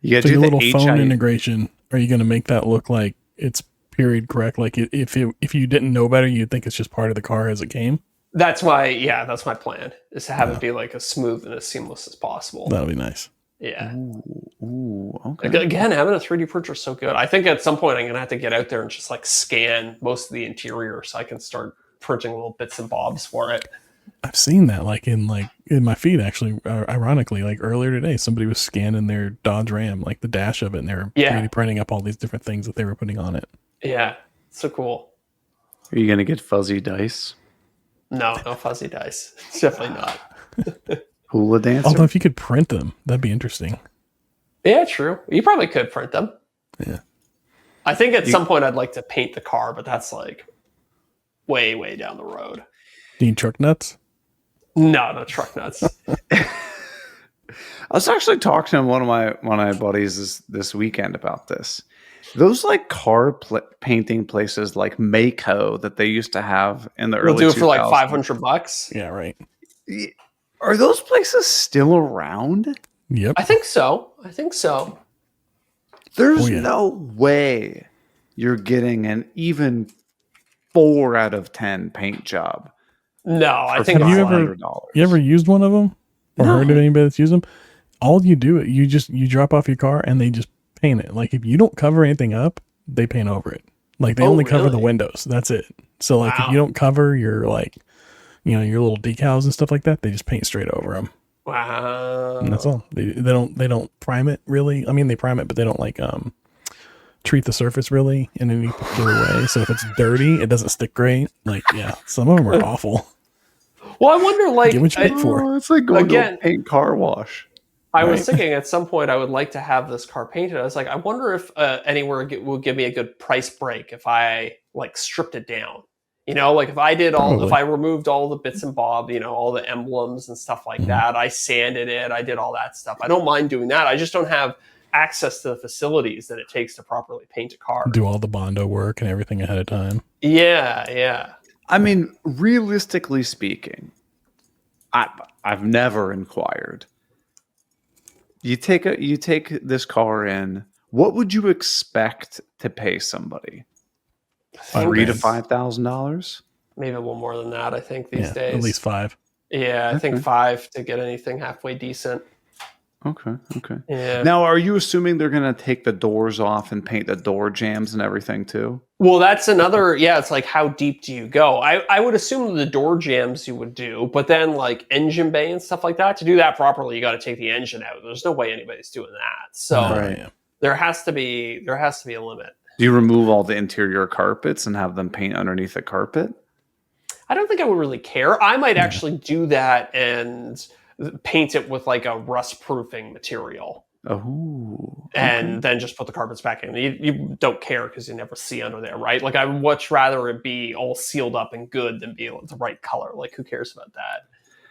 [SPEAKER 1] You got to
[SPEAKER 3] do
[SPEAKER 1] do
[SPEAKER 3] the little phone integration. Are you going to make that look like it's period correct? Like if you didn't know better, you'd think it's just part of the car as it came?
[SPEAKER 2] That's my plan, is to have it be like as smooth and as seamless as possible.
[SPEAKER 3] That'll be nice.
[SPEAKER 2] Yeah.
[SPEAKER 1] Ooh, okay.
[SPEAKER 2] Again, having a 3D printer is so good. I think at some point I'm going to have to get out there and just scan most of the interior so I can start printing little bits and bobs for it.
[SPEAKER 3] I've seen that in my feed, actually, ironically, earlier today, somebody was scanning their Dodge Ram, the dash of it, and they were 3D printing up all these different things that they were putting on it.
[SPEAKER 2] Yeah. So cool.
[SPEAKER 1] Are you going to get fuzzy dice?
[SPEAKER 2] No fuzzy dice. Definitely not.
[SPEAKER 1] Hula dancer?
[SPEAKER 3] Although if you could print them, that'd be interesting.
[SPEAKER 2] Yeah, true. You probably could print them.
[SPEAKER 3] Yeah.
[SPEAKER 2] I think at some point I'd like to paint the car, but that's way, way down the road.
[SPEAKER 3] Do you need truck nuts?
[SPEAKER 2] No truck nuts.
[SPEAKER 1] I was actually talking to one of my buddies this weekend about this. Those car painting places like Mako that they used to have in the early 2000s.
[SPEAKER 2] We'll do it for $500.
[SPEAKER 3] Yeah, right.
[SPEAKER 1] Are those places still around?
[SPEAKER 3] Yep.
[SPEAKER 2] I think so.
[SPEAKER 1] There's no way you're getting an even 4 out of 10 paint job
[SPEAKER 2] No, I think
[SPEAKER 3] Have
[SPEAKER 2] it's
[SPEAKER 3] you
[SPEAKER 2] like,
[SPEAKER 3] ever you ever used one of them or heard of anybody that's used them? All you do, you drop off your car and they just paint it. Like if you don't cover anything up, they paint over it. Like they only cover the
[SPEAKER 2] really?
[SPEAKER 3] windows. That's it. So like if
[SPEAKER 2] Wow.
[SPEAKER 3] you don't cover your like, you know, your little decals and stuff like that, they just paint straight over them.
[SPEAKER 2] Wow.
[SPEAKER 3] And that's all. They don't prime it really. I mean, they prime it, but they don't like treat the surface really in any particular way. So if it's dirty, it doesn't stick great. Like yeah, some of them are awful.
[SPEAKER 2] Well, I wonder, like,
[SPEAKER 3] Get what you pay for.
[SPEAKER 1] Oh, it's like going to
[SPEAKER 2] Again-
[SPEAKER 1] a paint car wash.
[SPEAKER 2] I was thinking at some point I would like to have this car painted. I was like, I wonder if anywhere will give me a good price break if I like stripped it down. You know, like if I did
[SPEAKER 3] Probably.
[SPEAKER 2] if I removed all the bits and bobs, you know, all the emblems and stuff like that. I sanded it. I did all that stuff. I don't mind doing that. I just don't have access to the facilities that it takes to properly paint a car.
[SPEAKER 3] Do all the Bondo work and everything ahead of time.
[SPEAKER 2] Yeah.
[SPEAKER 1] I mean, realistically speaking, I've never inquired. You take this car in. What would you expect to pay somebody? $3,000 to $5,000?
[SPEAKER 2] Maybe a little more than that, I think, these days.
[SPEAKER 3] At least 5.
[SPEAKER 2] Yeah, I think 5 to get anything halfway decent.
[SPEAKER 1] Okay.
[SPEAKER 2] Yeah.
[SPEAKER 1] Now, are you assuming they're going to take the doors off and paint the door jambs and everything too?
[SPEAKER 2] Well, that's another, it's like, how deep do you go? I would assume the door jambs you would do, but then like engine bay and stuff like that, to do that properly, you got to take the engine out. There's no way anybody's doing that. So
[SPEAKER 1] Right.
[SPEAKER 2] there has to be a limit.
[SPEAKER 1] Do you remove all the interior carpets and have them paint underneath the carpet?
[SPEAKER 2] I don't think I would really care. I might actually do that and paint it with like a rust proofing material.
[SPEAKER 1] Oh.
[SPEAKER 2] And then just put the carpets back in. You don't care because you never see under there, right? Like I would much rather it be all sealed up and good than be the right color. Like who cares about that?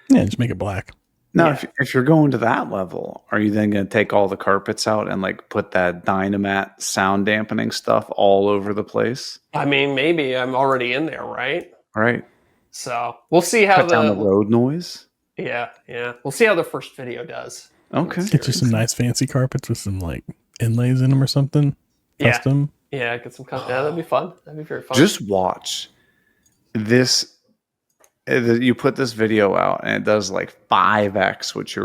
[SPEAKER 3] Yeah, just make it black.
[SPEAKER 1] Now, if you're going to that level, are you then going to take all the carpets out and like put that Dynamat sound dampening stuff all over the place?
[SPEAKER 2] I mean, maybe I'm already in there, right?
[SPEAKER 1] Right.
[SPEAKER 2] So we'll see how
[SPEAKER 1] Cut down the road noise.
[SPEAKER 2] Yeah. We'll see how the first video does.
[SPEAKER 1] Okay.
[SPEAKER 3] Get you some nice fancy carpets with some like inlays in them or something.
[SPEAKER 2] Yeah.
[SPEAKER 3] Custom.
[SPEAKER 2] Yeah, get some custom. Yeah, that'd be fun. That'd be very fun.
[SPEAKER 1] Just watch this. You put this video out and it does like 5x what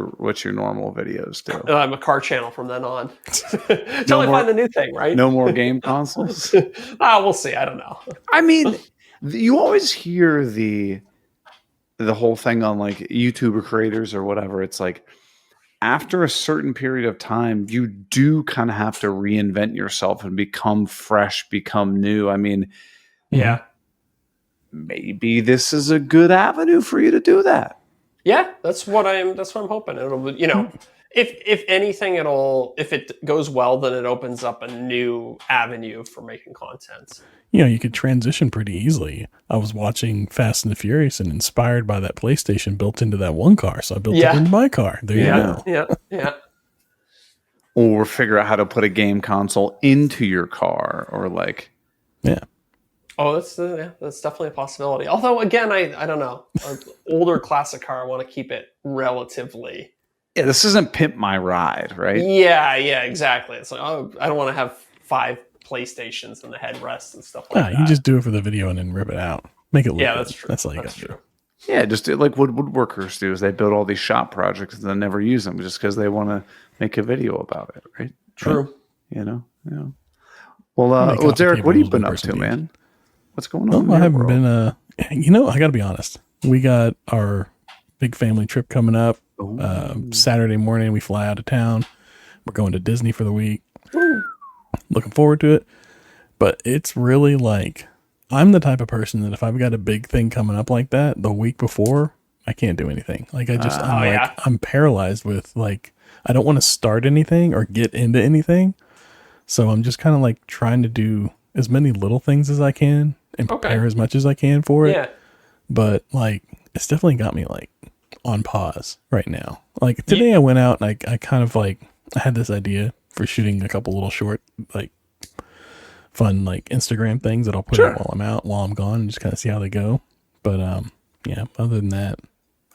[SPEAKER 1] your normal videos do.
[SPEAKER 2] I'm a car channel from then on. Until I find the new thing, right?
[SPEAKER 1] No more game consoles.
[SPEAKER 2] We'll see. I don't know.
[SPEAKER 1] I mean, you always hear the whole thing on like YouTuber creators or whatever. It's like after a certain period of time, you do kind of have to reinvent yourself and become fresh, become new. I mean,
[SPEAKER 2] Yeah.
[SPEAKER 1] maybe this is a good avenue for you to do that.
[SPEAKER 2] Yeah, that's what I'm hoping. It'll, if anything, if it goes well, then it opens up a new avenue for making content.
[SPEAKER 3] You know, you could transition pretty easily. I was watching Fast and the Furious and inspired by that PlayStation built into that one car. So I built it into my car. There you go.
[SPEAKER 2] Yeah.
[SPEAKER 1] Or figure out how to put a game console into your car or like.
[SPEAKER 3] Yeah.
[SPEAKER 2] Oh, that's definitely a possibility. Although, again, I don't know. An older classic car, I want to keep it relatively.
[SPEAKER 1] Yeah, this isn't Pimp My Ride, right?
[SPEAKER 2] Yeah, exactly. It's like, I don't want to have 5 PlayStations in the headrest and stuff like that.
[SPEAKER 3] You just do it for the video and then rip it out. Make it look good.
[SPEAKER 2] That's true.
[SPEAKER 3] That's all you
[SPEAKER 2] That's
[SPEAKER 3] got to do.
[SPEAKER 2] true.
[SPEAKER 1] Yeah, just like what woodworkers do is they build all these shop projects and then never use them just because they want to make a video about it, right?
[SPEAKER 2] True.
[SPEAKER 1] You know. Well, Deric, what have you been up to, man? What's going on?
[SPEAKER 3] I haven't been. I got to be honest. We got our big family trip coming up. Saturday morning, we fly out of town. We're going to Disney for the week. Looking forward to it. But it's really like, I'm the type of person that if I've got a big thing coming up like that, the week before, I can't do anything. Like I'm paralyzed with like, I don't want to start anything or get into anything. So I'm just kind of like trying to do as many little things as I can and prepare as much as I can for it. Yeah. But like, it's definitely got me like on pause right now. Like today I went out and I kind of like, I had this idea for shooting a couple little short, like fun, like Instagram things that I'll put out while I'm gone and just kind of see how they go. But, other than that,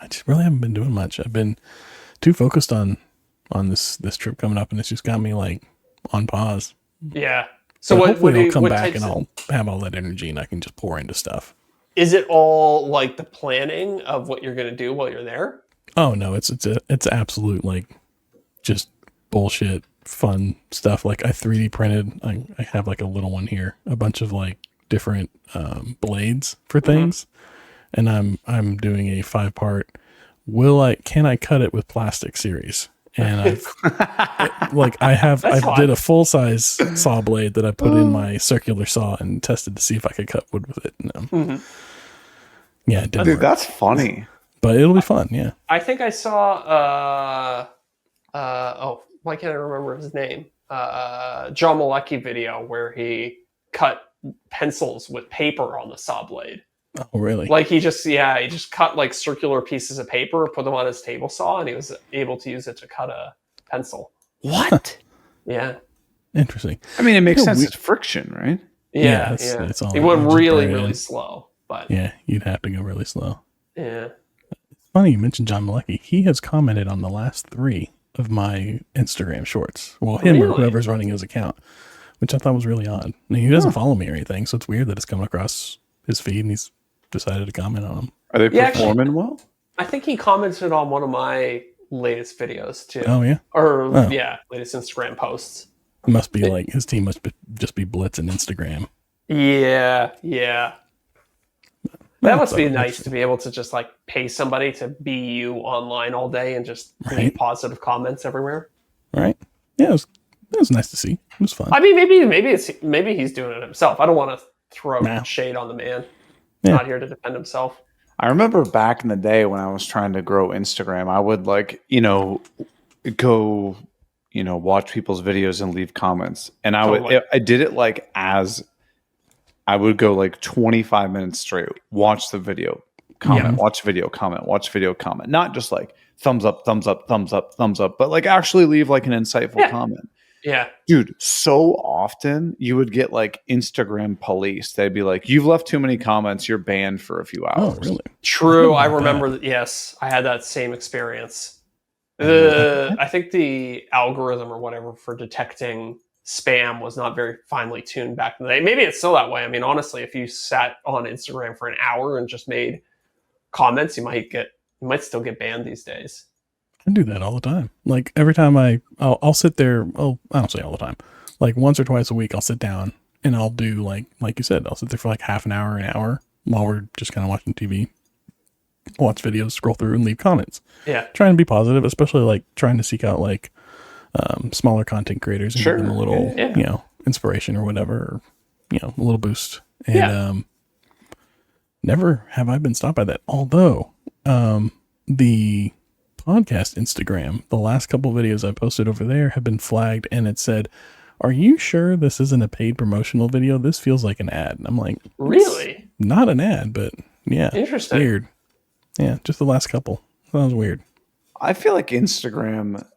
[SPEAKER 3] I just really haven't been doing much. I've been too focused on this trip coming up and it's just got me like on pause.
[SPEAKER 2] Yeah. So
[SPEAKER 3] hopefully I'll come back and I'll have all that energy and I can just pour into stuff.
[SPEAKER 2] Is it all like the planning of what you're going to do while you're there?
[SPEAKER 3] Oh no, it's absolute like just bullshit fun stuff. Like I 3D printed. I have like a little one here, a bunch of like different blades for things, and I'm doing a 5-part. Can I cut it with plastic series? And I did a full size saw blade that I put in my circular saw and tested to see if I could cut wood with it. No. Yeah, it didn't work.
[SPEAKER 1] That's funny.
[SPEAKER 3] But it'll be fun, yeah.
[SPEAKER 2] I think I saw why can't I remember his name? John Malecki video where he cut pencils with paper on the saw blade.
[SPEAKER 3] Oh, really?
[SPEAKER 2] Like he just cut like circular pieces of paper, put them on his table saw, and he was able to use it to cut a pencil.
[SPEAKER 1] What?
[SPEAKER 2] Yeah.
[SPEAKER 3] Interesting.
[SPEAKER 1] I mean, it makes sense. It's friction, right?
[SPEAKER 2] Yeah.
[SPEAKER 3] It's all
[SPEAKER 2] he went really slow, but
[SPEAKER 3] yeah, you'd have to go really slow.
[SPEAKER 2] Yeah.
[SPEAKER 3] It's funny you mentioned John Malecki. He has commented on the last 3 of my Instagram shorts. Well, him or whoever's running his account, which I thought was really odd. I mean, he doesn't follow me or anything, so it's weird that it's coming across his feed and he's decided to comment on them.
[SPEAKER 1] Are they performing well?
[SPEAKER 2] I think he commented on one of my latest videos too.
[SPEAKER 3] Oh yeah,
[SPEAKER 2] latest Instagram posts.
[SPEAKER 3] It must be like his team must just be blitzing Instagram.
[SPEAKER 2] Yeah. That must be nice to be able to just like pay somebody to be you online all day and just leave positive comments everywhere.
[SPEAKER 3] Right? Yeah, it was nice to see. It was fun.
[SPEAKER 2] I mean, maybe he's doing it himself. I don't want to throw shade on the man. Yeah. Not here to defend himself.
[SPEAKER 1] I remember back in the day when I was trying to grow Instagram, I would go, watch people's videos and leave comments. And I did it like as I would go like 25 minutes straight, watch the video, comment, watch video, comment, watch video, comment. Not just like thumbs up, thumbs up, thumbs up, thumbs up, but like actually leave like an insightful comment.
[SPEAKER 2] Yeah.
[SPEAKER 1] Dude, so often you would get like Instagram police. They'd be like, you've left too many comments. You're banned for a few hours.
[SPEAKER 3] Oh, really?
[SPEAKER 2] True. I remember that. Yes, I had that same experience. I think the algorithm or whatever for detecting spam was not very finely tuned back in the day. Maybe it's still that way. I mean, honestly, if you sat on Instagram for an hour and just made comments, you might still get banned these days.
[SPEAKER 3] I do that all the time. Like every time I'll sit there. Oh, I don't say all the time. Like once or twice a week, I'll sit down and I'll do like you said, I'll sit there for like half an hour while we're just kind of watching TV, watch videos, scroll through and leave comments.
[SPEAKER 2] Yeah.
[SPEAKER 3] Trying to be positive, especially like trying to seek out like smaller content creators and give them a little, inspiration or whatever, or, a little boost. And never have I been stopped by that. Although the podcast Instagram, the last couple videos I posted over there have been flagged and it said, "Are you sure this isn't a paid promotional video? This feels like an ad." And I'm like,
[SPEAKER 2] really?
[SPEAKER 3] Not an ad, but yeah.
[SPEAKER 2] Interesting.
[SPEAKER 3] Weird. Yeah, just the last couple. Sounds weird.
[SPEAKER 1] I feel like Instagram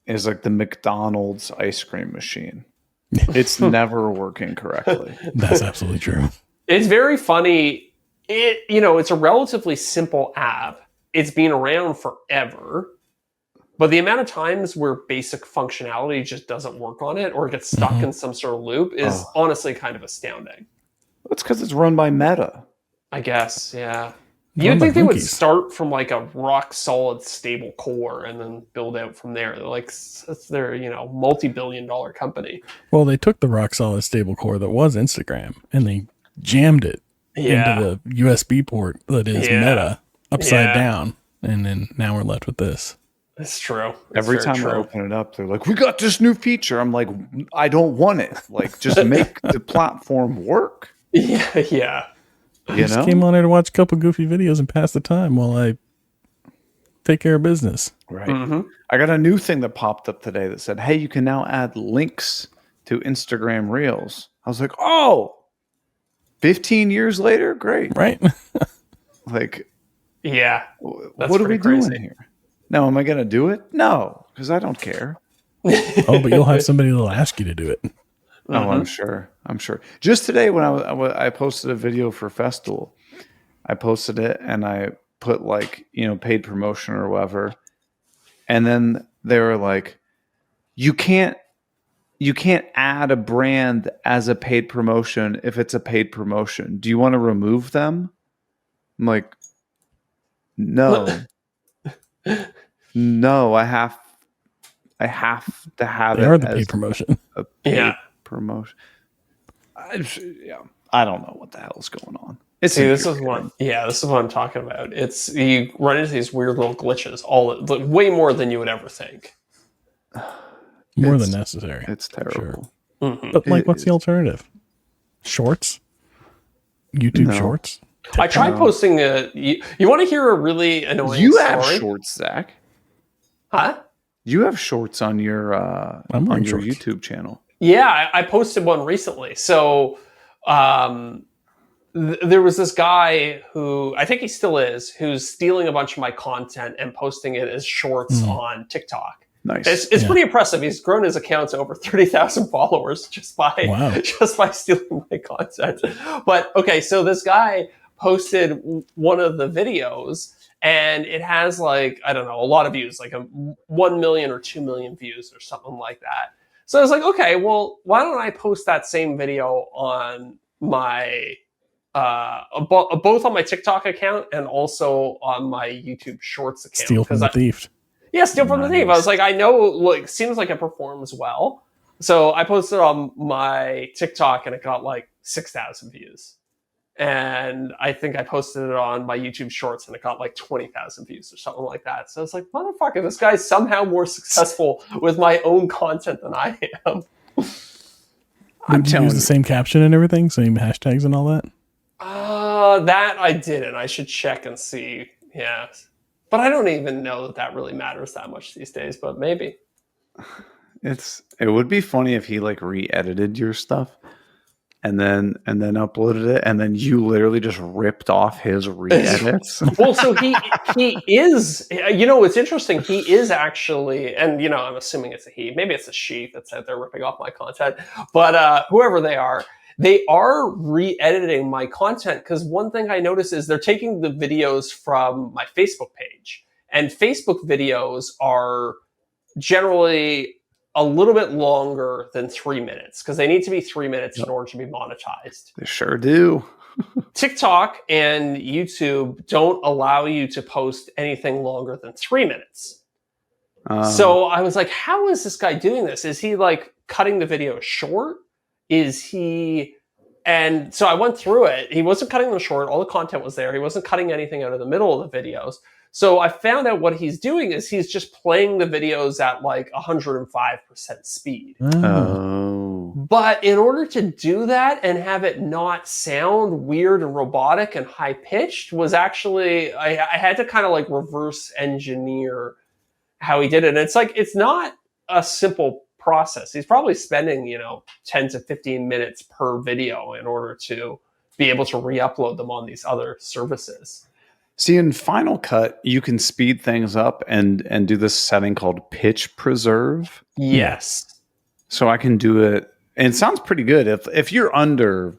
[SPEAKER 1] is like the McDonald's ice cream machine. It's never working correctly.
[SPEAKER 3] That's absolutely true.
[SPEAKER 2] It's very funny. It's a relatively simple app. It's been around forever, but the amount of times where basic functionality just doesn't work on it or gets stuck in some sort of loop is honestly kind of astounding.
[SPEAKER 1] That's because it's run by Meta.
[SPEAKER 2] I guess, yeah. You'd think they would start from like a rock solid stable core and then build out from there. They're like, that's their, multi-billion-dollar company.
[SPEAKER 3] Well, they took the rock solid stable core that was Instagram and they jammed it into the USB port that is Meta upside down. And then now we're left with this.
[SPEAKER 2] That's true.
[SPEAKER 1] Every time I open it up, they're like, we got this new feature. I'm like, I don't want it. Like, just make the platform work.
[SPEAKER 2] Yeah.
[SPEAKER 3] I just came on here to watch a couple goofy videos and pass the time while I take care of business.
[SPEAKER 1] Right. Mm-hmm. I got a new thing that popped up today that said, hey, you can now add links to Instagram Reels. I was like, 15 years later? Great.
[SPEAKER 3] Right.
[SPEAKER 1] Like,
[SPEAKER 2] yeah.
[SPEAKER 1] What are we doing here? Now, am I going to do it? No, because I don't care.
[SPEAKER 3] But you'll have somebody that'll ask you to do it.
[SPEAKER 1] Oh, I'm sure. Just today when I posted a video for Festool, I posted it and I put like, paid promotion or whatever. And then they were like, you can't add a brand as a paid promotion if it's a paid promotion. Do you want to remove them? I'm like, no, no, I have to have
[SPEAKER 3] They
[SPEAKER 1] it
[SPEAKER 3] are the
[SPEAKER 1] as
[SPEAKER 3] paid promotion.
[SPEAKER 1] a paid
[SPEAKER 2] Yeah.
[SPEAKER 1] promotion. I don't know what the hell is going on. It's
[SPEAKER 2] this is what I'm talking about. It's you run into these weird little glitches, way more than you would ever think.
[SPEAKER 3] More than necessary.
[SPEAKER 1] It's terrible.
[SPEAKER 3] Sure. But like, what's the alternative? Shorts? YouTube Shorts?
[SPEAKER 2] I tried posting you want to hear a really annoying
[SPEAKER 1] You
[SPEAKER 2] story?
[SPEAKER 1] have shorts, Zach.
[SPEAKER 2] Huh?
[SPEAKER 1] You have shorts on your
[SPEAKER 3] shorts.
[SPEAKER 1] YouTube channel.
[SPEAKER 2] Yeah, I posted one recently. So there was this guy who I think he still is, who's stealing a bunch of my content and posting it as shorts on TikTok.
[SPEAKER 1] Nice.
[SPEAKER 2] It's pretty impressive. He's grown his account to over 30,000 followers just by stealing my content. But okay, so this guy posted one of the videos and it has like, I don't know, a lot of views, like 1 million or 2 million views or something like that. So I was like, okay, well, why don't I post that same video on my both on my TikTok account and also on my YouTube Shorts account?
[SPEAKER 3] Steal from the thief.
[SPEAKER 2] Yeah, steal from the thief. I was like, I know, seems like it performs well. So I posted on my TikTok and it got like 6,000 views. And I think I posted it on my YouTube Shorts and it got like 20,000 views or something like that. So it's like, motherfucker, this guy's somehow more successful with my own content than I am.
[SPEAKER 3] Did you use the same caption and everything? Same hashtags and all that?
[SPEAKER 2] That I didn't. I should check and see. Yeah. But I don't even know that really matters that much these days, but maybe.
[SPEAKER 1] It would be funny if he like re-edited your stuff and then uploaded it, and then you literally just ripped off his re-edits.
[SPEAKER 2] Well, so he is, it's interesting. He is actually, and I'm assuming it's a he, maybe it's a she that's out there ripping off my content, but whoever they are re-editing my content, because one thing I notice is they're taking the videos from my Facebook page, and Facebook videos are generally a little bit longer than 3 minutes because they need to be 3 minutes in order to be monetized.
[SPEAKER 1] They sure do.
[SPEAKER 2] TikTok and YouTube don't allow you to post anything longer than 3 minutes. So I was like, how is this guy doing this? Is he like cutting the video short? Is he... And so I went through it. He wasn't cutting them short. All the content was there. He wasn't cutting anything out of the middle of the videos. So I found out what he's doing is he's just playing the videos at like 105% speed.
[SPEAKER 1] Oh.
[SPEAKER 2] But in order to do that and have it not sound weird and robotic and high pitched was actually, I had to kind of like reverse engineer how he did it. And it's like, it's not a simple process. He's probably spending, 10 to 15 minutes per video in order to be able to re-upload them on these other services.
[SPEAKER 1] See, in Final Cut, you can speed things up and do this setting called pitch preserve.
[SPEAKER 2] Yes. So
[SPEAKER 1] I can do it, and it sounds pretty good. If you're under,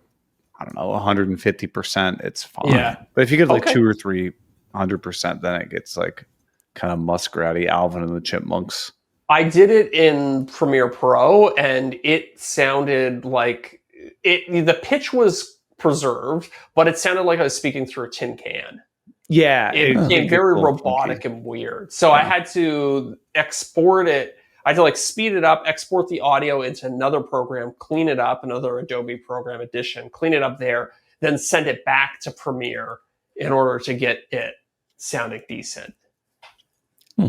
[SPEAKER 1] I don't know, 150%, it's fine.
[SPEAKER 2] Yeah.
[SPEAKER 1] But if you get like 200 or 300%, then it gets like kind of muskratty, Alvin and the Chipmunks.
[SPEAKER 2] I did it in Premiere Pro, and it sounded like the pitch was preserved, but it sounded like I was speaking through a tin can.
[SPEAKER 1] Yeah.
[SPEAKER 2] It became very robotic and weird. So I had to export it. I had to like speed it up, export the audio into another program, clean it up, another Adobe program edition, clean it up there, then send it back to Premiere in order to get it sounding decent.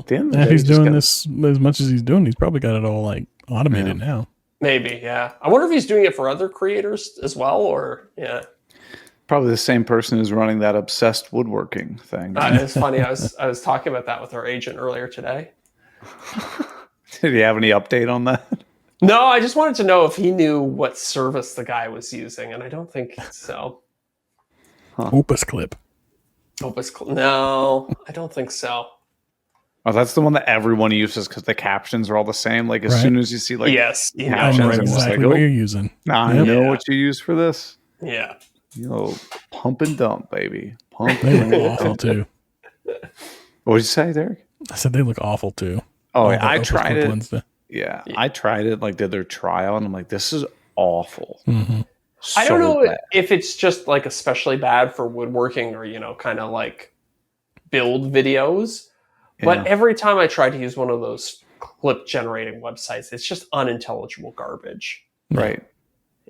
[SPEAKER 3] He's doing this as much as he's doing. He's probably got it all like automated now.
[SPEAKER 2] Maybe, yeah. I wonder if he's doing it for other creators as well, or yeah.
[SPEAKER 1] Probably the same person who's running that obsessed woodworking thing.
[SPEAKER 2] It's funny. I was talking about that with our agent earlier today.
[SPEAKER 1] Did he have any update on that?
[SPEAKER 2] No, I just wanted to know if he knew what service the guy was using, and I don't think so.
[SPEAKER 3] Opus Clip.
[SPEAKER 2] No, I don't think so.
[SPEAKER 1] Oh, that's the one that everyone uses because the captions are all the same. Like as soon as you see like
[SPEAKER 2] yes,
[SPEAKER 1] captions,
[SPEAKER 3] I know exactly what you're using.
[SPEAKER 1] I know what you use for this.
[SPEAKER 2] Yeah.
[SPEAKER 1] Pump and dump, baby. Pump.
[SPEAKER 3] They look awful too.
[SPEAKER 1] What did you say, Deric?
[SPEAKER 3] I said they look awful too.
[SPEAKER 1] Oh, I tried it. Yeah, I tried it. Like did their trial, and I'm like, this is awful.
[SPEAKER 3] Mm-hmm.
[SPEAKER 2] I don't know
[SPEAKER 1] bad.
[SPEAKER 2] if it's just like especially bad for woodworking or, kind of like build videos. But every time I try to use one of those clip generating websites, it's just unintelligible garbage.
[SPEAKER 1] Right.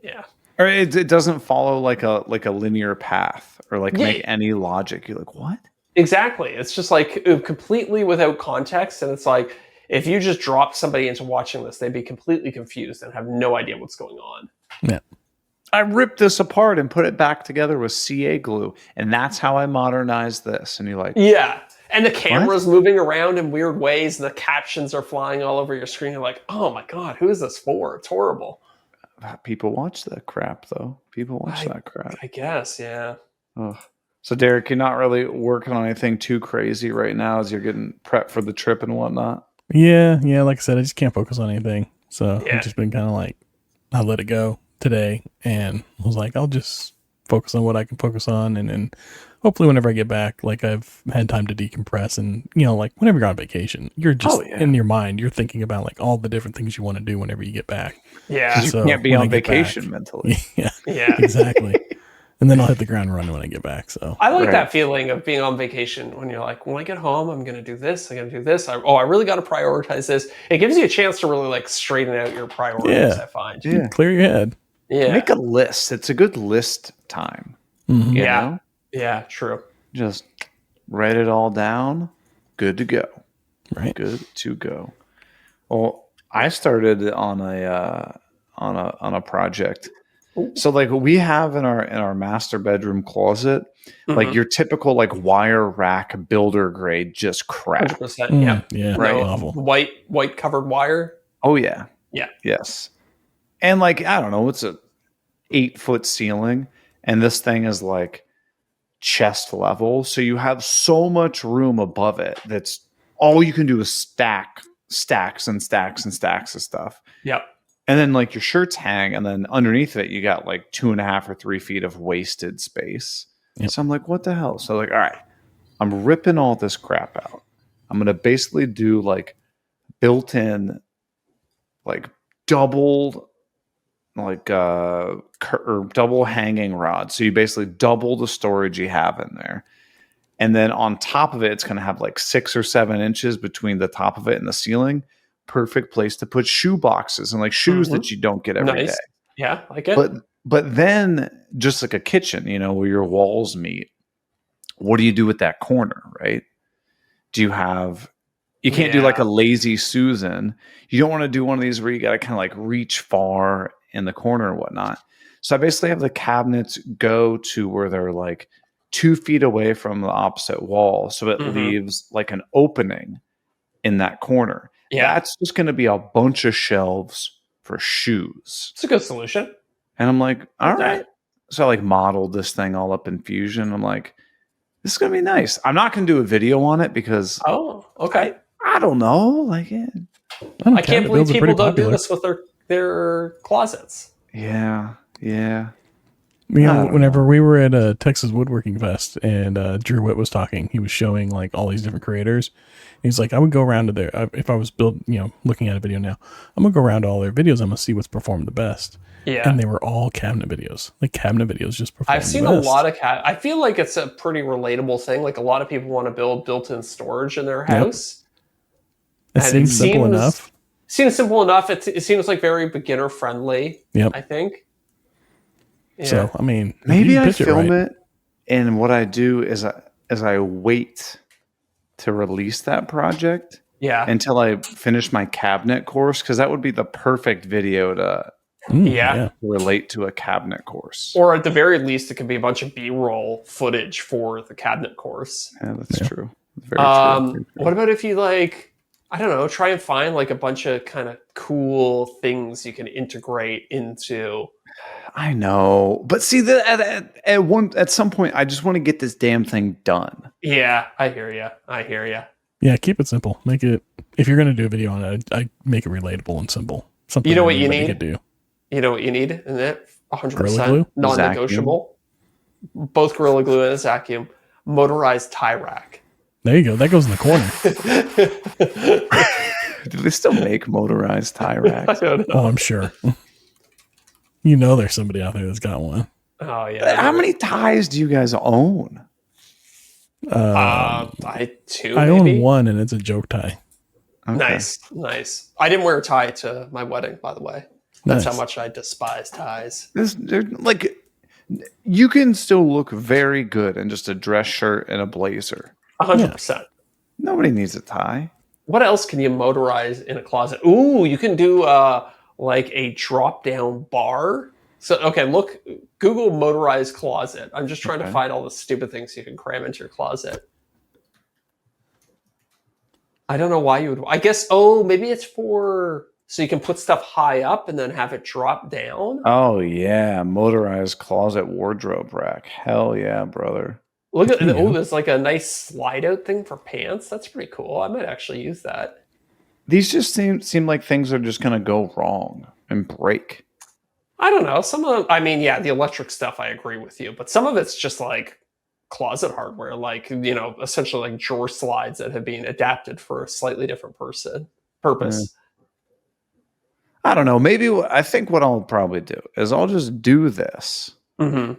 [SPEAKER 2] Yeah.
[SPEAKER 1] Or it doesn't follow like a linear path or like make any logic. You're like, what?
[SPEAKER 2] Exactly. It's just like completely without context. And it's like, if you just dropped somebody into watching this, they'd be completely confused and have no idea what's going on.
[SPEAKER 3] Yeah.
[SPEAKER 1] I ripped this apart and put it back together with CA glue. And that's how I modernized this. And you're like,
[SPEAKER 2] yeah. And the camera's moving around in weird ways and the captions are flying all over your screen. You're like, oh my God, who is this for? It's horrible.
[SPEAKER 1] People watch that crap, though. People watch that crap.
[SPEAKER 2] I guess, yeah.
[SPEAKER 1] Ugh. So, Deric, you're not really working on anything too crazy right now as you're getting prepped for the trip and whatnot?
[SPEAKER 3] Yeah. Like I said, I just can't focus on anything. So I've just been kind of like, I let it go today and was like, I'll just focus on what I can focus on. And then hopefully whenever I get back, like I've had time to decompress and, like whenever you're on vacation, you're just in your mind, you're thinking about like all the different things you want to do whenever you get back.
[SPEAKER 2] Yeah.
[SPEAKER 1] So you can't be on vacation mentally.
[SPEAKER 3] Yeah, exactly. And then I'll hit the ground running when I get back. So
[SPEAKER 2] I like that feeling of being on vacation when you're like, when I get home, I'm going to do this. I'm going to do this. I really got to prioritize this. It gives you a chance to really like straighten out your priorities, I find.
[SPEAKER 3] Yeah. Clear your head.
[SPEAKER 2] Yeah.
[SPEAKER 1] Make a list. It's a good list time.
[SPEAKER 3] Mm-hmm.
[SPEAKER 1] You know?
[SPEAKER 2] Yeah, true.
[SPEAKER 1] Just write it all down. Good to go.
[SPEAKER 3] Right.
[SPEAKER 1] Good to go. Well, I started on a project. So like we have in our master bedroom closet, like your typical like wire rack builder grade, just crap.
[SPEAKER 2] 100%.
[SPEAKER 3] Yeah.
[SPEAKER 2] Right.
[SPEAKER 3] Awful.
[SPEAKER 2] White covered wire.
[SPEAKER 1] Oh yeah.
[SPEAKER 2] Yeah.
[SPEAKER 1] Yes. And like, I don't know, it's a 8-foot ceiling and this thing is like chest level. So you have so much room above it. That's all you can do is stacks and stacks and stacks of stuff.
[SPEAKER 2] Yep.
[SPEAKER 1] And then like your shirts hang, and then underneath it, you got like 2.5 or 3 feet of wasted space. Yep. So I'm like, what the hell? So like, all right, I'm ripping all this crap out. I'm going to basically do like built-in, like double, like or double hanging rods. So you basically double the storage you have in there. And then on top of it, it's going to have like 6 or 7 inches between the top of it and the ceiling. Perfect place to put shoe boxes and like shoes that you don't get every day.
[SPEAKER 2] Yeah, like it.
[SPEAKER 1] But then just like a kitchen, where your walls meet, what do you do with that corner, right? Do you have, you can't do like a lazy Susan. You don't want to do one of these where you got to kind of like reach far in the corner and whatnot. So I basically have the cabinets go to where they're like 2 feet away from the opposite wall. So it leaves like an opening in that corner. Yeah. That's just going to be a bunch of shelves for shoes.
[SPEAKER 2] It's a good solution.
[SPEAKER 1] And I'm like, all right. So I like modeled this thing all up in Fusion. I'm like, this is going to be nice. I'm not going to do a video on it because I don't know. Like,
[SPEAKER 2] I can't believe people don't do this with their closets.
[SPEAKER 1] Yeah.
[SPEAKER 3] Whenever we were at Texas Woodworking Fest and Drew Witt was talking, he was showing like all these different creators. He's like, I would go around to their, if I was looking at a video now, I'm going to go around to all their videos. I'm going to see what's performed the best. Yeah. And they were all cabinet videos. Like cabinet videos just performed
[SPEAKER 2] I've seen a lot of I feel like it's a pretty relatable thing. Like a lot of people want to build built-in storage in their house.
[SPEAKER 3] It seems simple enough.
[SPEAKER 2] Seems simple enough. It seems like very beginner friendly.
[SPEAKER 3] Yep.
[SPEAKER 2] I think. Yeah.
[SPEAKER 3] So, I mean,
[SPEAKER 1] maybe I film it, and what I do is I wait to release that project until I finish my cabinet course, because that would be the perfect video to relate to a cabinet course.
[SPEAKER 2] Or at the very least, it could be a bunch of B-roll footage for the cabinet course.
[SPEAKER 1] Yeah, that's true. Very true.
[SPEAKER 2] What about if you I don't know, try and find like a bunch of kind of cool things you can integrate into.
[SPEAKER 1] I know, but see that at some point, I just want to get this damn thing done.
[SPEAKER 2] Yeah, I hear you.
[SPEAKER 3] Yeah, keep it simple. Make it, if you're going to do a video on it, I make it relatable and simple. Something
[SPEAKER 2] you know what you need?
[SPEAKER 3] Could do.
[SPEAKER 2] You know what you need, isn't it? 100% non-negotiable. Both Gorilla Glue and a vacuum. Motorized tie rack.
[SPEAKER 3] There you go. That goes in the corner.
[SPEAKER 1] Do they still make motorized tie racks?
[SPEAKER 2] I don't know.
[SPEAKER 3] Oh, I'm sure. You know there's somebody out there that's got one.
[SPEAKER 2] Oh yeah.
[SPEAKER 1] How many ties do you guys own?
[SPEAKER 2] I two.
[SPEAKER 3] I
[SPEAKER 2] maybe?
[SPEAKER 3] own one, and it's a joke tie.
[SPEAKER 1] Okay.
[SPEAKER 2] Nice. I didn't wear a tie to my wedding, by the way. That's
[SPEAKER 3] Nice.
[SPEAKER 2] how much I despise ties.
[SPEAKER 1] Like, you can still look very good in just a dress shirt and a blazer.
[SPEAKER 2] 100%.
[SPEAKER 1] Nobody needs a tie.
[SPEAKER 2] What else can you motorize in a closet? Ooh, you can do like a drop down bar. So okay, Google motorized closet. I'm just trying to find all the stupid things you can cram into your closet. I don't know why you would. I guess maybe it's for so you can put stuff high up and then have it drop down.
[SPEAKER 1] Oh yeah, motorized closet wardrobe rack. Hell yeah, brother.
[SPEAKER 2] Look at there's like a nice slide out thing for pants. That's pretty cool. I might actually use that.
[SPEAKER 1] These just seem like things are just gonna go wrong and break.
[SPEAKER 2] I don't know. Some of the electric stuff I agree with you, but some of it's just like closet hardware, like, essentially like drawer slides that have been adapted for a slightly different purpose.
[SPEAKER 1] I don't know. Maybe I think what I'll probably do is I'll just do this.
[SPEAKER 2] Mm-hmm.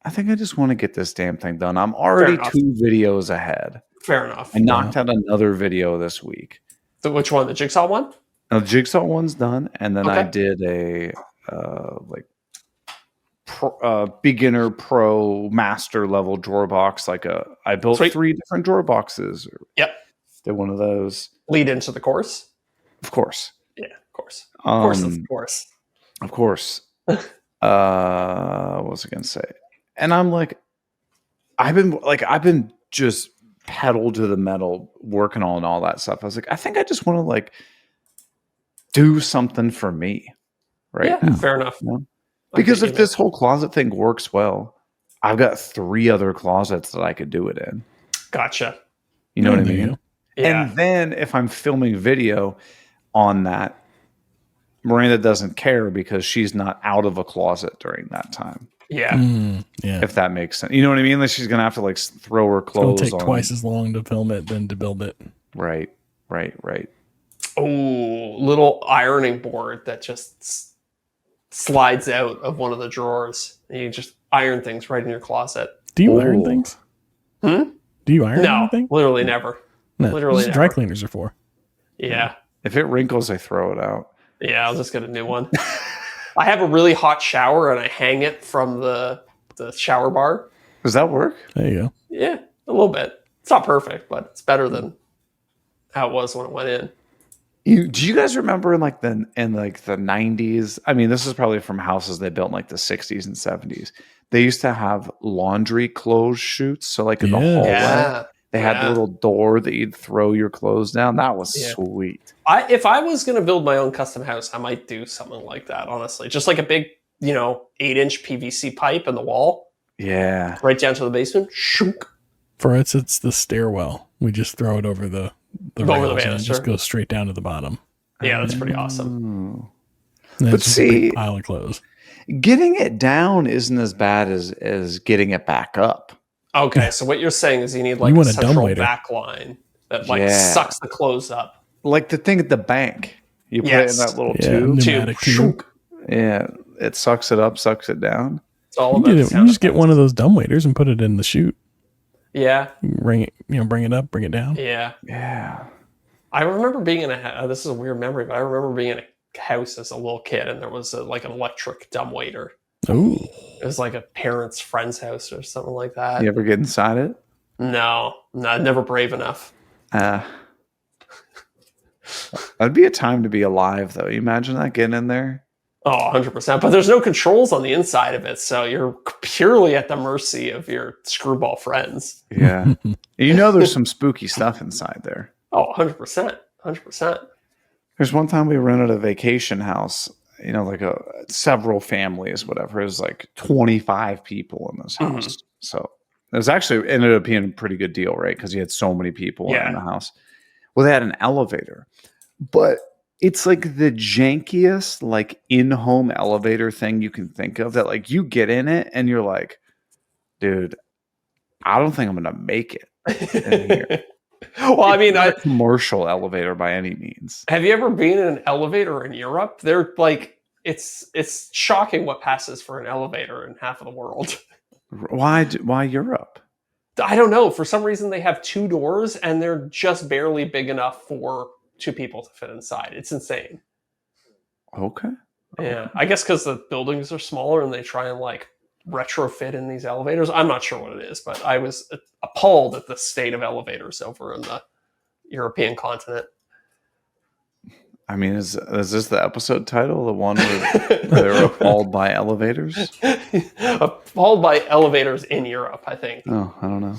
[SPEAKER 1] I think I just want to get this damn thing done. I'm already 2 videos ahead.
[SPEAKER 2] Fair enough.
[SPEAKER 1] I knocked out another video this week.
[SPEAKER 2] So which one? The jigsaw one?
[SPEAKER 1] Now, the jigsaw one's done, and then I did a beginner, pro, master level drawer box. I built 3 different drawer boxes.
[SPEAKER 2] Yep.
[SPEAKER 1] Did one of those.
[SPEAKER 2] Lead into the course?
[SPEAKER 1] Of course.
[SPEAKER 2] Yeah, of course.
[SPEAKER 1] Of course. What was I gonna say? And I'm like, I've been just pedal to the metal working on all that stuff. I was like, I think I just want to do something for me, right?
[SPEAKER 2] Yeah, fair enough.
[SPEAKER 1] Because if this whole closet thing works well, I've got 3 other closets that I could do it in.
[SPEAKER 2] Gotcha.
[SPEAKER 1] You know what I mean?
[SPEAKER 2] Yeah.
[SPEAKER 1] And then if I'm filming video on that, Miranda doesn't care because she's not out of a closet during that time.
[SPEAKER 2] Yeah.
[SPEAKER 1] If that makes sense. You know what I mean? Like she's going to have to throw her clothes on.
[SPEAKER 3] It'll take twice as long to film it than to build it.
[SPEAKER 1] Right.
[SPEAKER 2] Oh, little ironing board that just slides out of one of the drawers. And you just iron things right in your closet.
[SPEAKER 3] Do you iron things?
[SPEAKER 2] Hmm?
[SPEAKER 3] Do you iron anything?
[SPEAKER 2] Literally never.
[SPEAKER 3] No,
[SPEAKER 2] literally
[SPEAKER 3] dry cleaners are for.
[SPEAKER 2] Yeah.
[SPEAKER 1] If it wrinkles, I throw it out.
[SPEAKER 2] Yeah, I'll just get a new one. I have a really hot shower and I hang it from the shower bar.
[SPEAKER 1] Does that work?
[SPEAKER 3] There you go.
[SPEAKER 2] Yeah, a little bit. It's not perfect, but it's better than how it was when it went in.
[SPEAKER 1] Do you guys remember in the 90s? I mean, this is probably from houses they built in the 60s and 70s. They used to have laundry clothes chutes. So in the hallway, they had the little door that you'd throw your clothes down. That was sweet.
[SPEAKER 2] If I was going to build my own custom house, I might do something like that, honestly. Just like a big, 8-inch PVC pipe in the wall.
[SPEAKER 1] Yeah.
[SPEAKER 2] Right down to the basement. Shook.
[SPEAKER 3] For us, it's the stairwell. We just throw it over the rails and it just goes straight down to the bottom.
[SPEAKER 2] Yeah, that's pretty awesome.
[SPEAKER 3] But see, a big pile of clothes.
[SPEAKER 1] Getting it down isn't as bad as getting it back up.
[SPEAKER 2] Okay, so what you're saying is you need a central back line that sucks the clothes up.
[SPEAKER 1] Like the thing at the bank. You put it in that little tube. Yeah, it sucks it up, sucks it down.
[SPEAKER 2] It's all about
[SPEAKER 3] you just get one of those dumbwaiters and put it in the chute.
[SPEAKER 2] Yeah.
[SPEAKER 3] Bring it up, bring it down.
[SPEAKER 2] Yeah.
[SPEAKER 1] Yeah.
[SPEAKER 2] I remember being in this is a weird memory, but I remember being in a house as a little kid and there was an electric dumbwaiter.
[SPEAKER 3] Ooh.
[SPEAKER 2] It was like a parent's friend's house or something like that.
[SPEAKER 1] You ever get inside it?
[SPEAKER 2] No, never brave enough.
[SPEAKER 1] That'd be a time to be alive, though. You imagine that getting in there?
[SPEAKER 2] Oh, 100%. But there's no controls on the inside of it, so you're purely at the mercy of your screwball friends.
[SPEAKER 1] Yeah. There's some spooky stuff inside there.
[SPEAKER 2] Oh, 100%. 100%.
[SPEAKER 1] There's one time we rented a vacation house, several families, whatever. It was 25 people in this house. Mm-hmm. So it was actually ended up being a pretty good deal, right? Because you had so many people in the house. Well, they had an elevator, but it's the jankiest in-home elevator thing you can think of. That you get in it and you're like, dude, I don't think I'm gonna make it in here.
[SPEAKER 2] Well, I mean,
[SPEAKER 1] not a commercial elevator by any means.
[SPEAKER 2] Have you ever been in an elevator in Europe? They're it's shocking what passes for an elevator in half of the world.
[SPEAKER 1] Why Europe?
[SPEAKER 2] I don't know. For some reason, they have 2 doors, and they're just barely big enough for 2 people to fit inside. It's insane.
[SPEAKER 1] Okay.
[SPEAKER 2] Yeah, I guess because the buildings are smaller and they try and like retrofit in these elevators. I'm not sure what it is, but I was appalled at the state of elevators over in the European continent.
[SPEAKER 1] I mean, is this the episode title? The one where they're appalled by elevators?
[SPEAKER 2] Appalled by elevators in Europe, I think.
[SPEAKER 1] Oh, I don't know.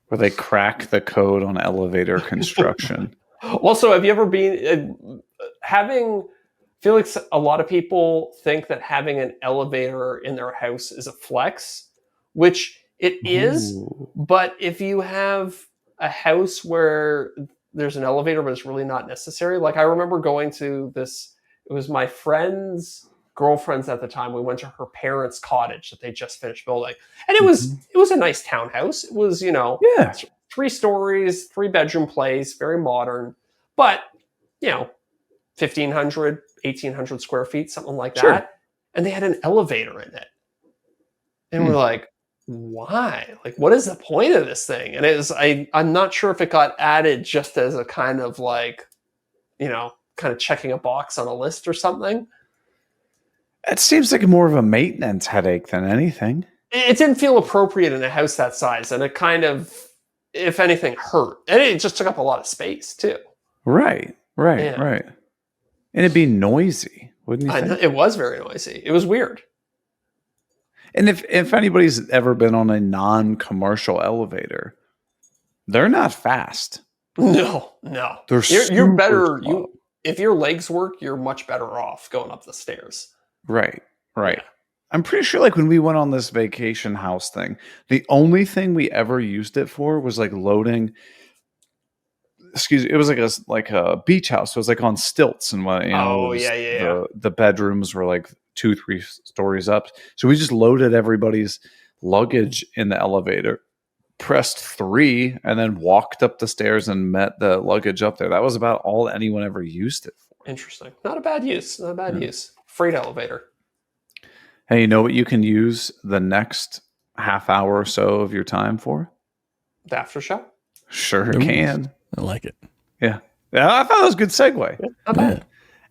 [SPEAKER 1] Where they crack the code on elevator construction.
[SPEAKER 2] Also, have you ever been having... I feel like a lot of people think that having an elevator in their house is a flex, which it is.
[SPEAKER 1] Ooh.
[SPEAKER 2] But if you have a house where there's an elevator, but it's really not necessary. Like I remember going to this, it was my friend's girlfriend's at the time. We went to her parents' cottage that they just finished building. And it was a nice townhouse. It was, 3 stories, 3-bedroom place, very modern, but 1,500, 1,800 square feet, something like that.
[SPEAKER 1] Sure.
[SPEAKER 2] And they had an elevator in it. And we're like, why? Like, what is the point of this thing? And I'm not sure if it got added just as a kind of like, kind of checking a box on a list or something.
[SPEAKER 1] It seems like more of a maintenance headache than anything.
[SPEAKER 2] It didn't feel appropriate in a house that size. And it kind of, if anything, hurt. And it just took up a lot of space too.
[SPEAKER 1] Right. And it'd be noisy, wouldn't you think?
[SPEAKER 2] I know, it was very noisy. It was weird.
[SPEAKER 1] And if anybody's ever been on a non-commercial elevator, they're not fast.
[SPEAKER 2] No.
[SPEAKER 1] You're
[SPEAKER 2] better. If your legs work, you're much better off going up the stairs.
[SPEAKER 1] Right.
[SPEAKER 2] Yeah.
[SPEAKER 1] I'm pretty sure like when we went on this vacation house thing, the only thing we ever used it for was like loading. It was like a beach house. So it was like on stilts and what, the bedrooms were like 2-3 stories up. So we just loaded everybody's luggage in the elevator, pressed 3, and then walked up the stairs and met the luggage up there. That was about all anyone ever used it for.
[SPEAKER 2] Interesting. Not a bad use. Use. Freight elevator.
[SPEAKER 1] Hey, you know what you can use the next half hour or so of your time for?
[SPEAKER 2] The Aftershow?
[SPEAKER 1] Sure can.
[SPEAKER 3] I like it.
[SPEAKER 1] Yeah. I thought that was a good segue.
[SPEAKER 2] Not bad.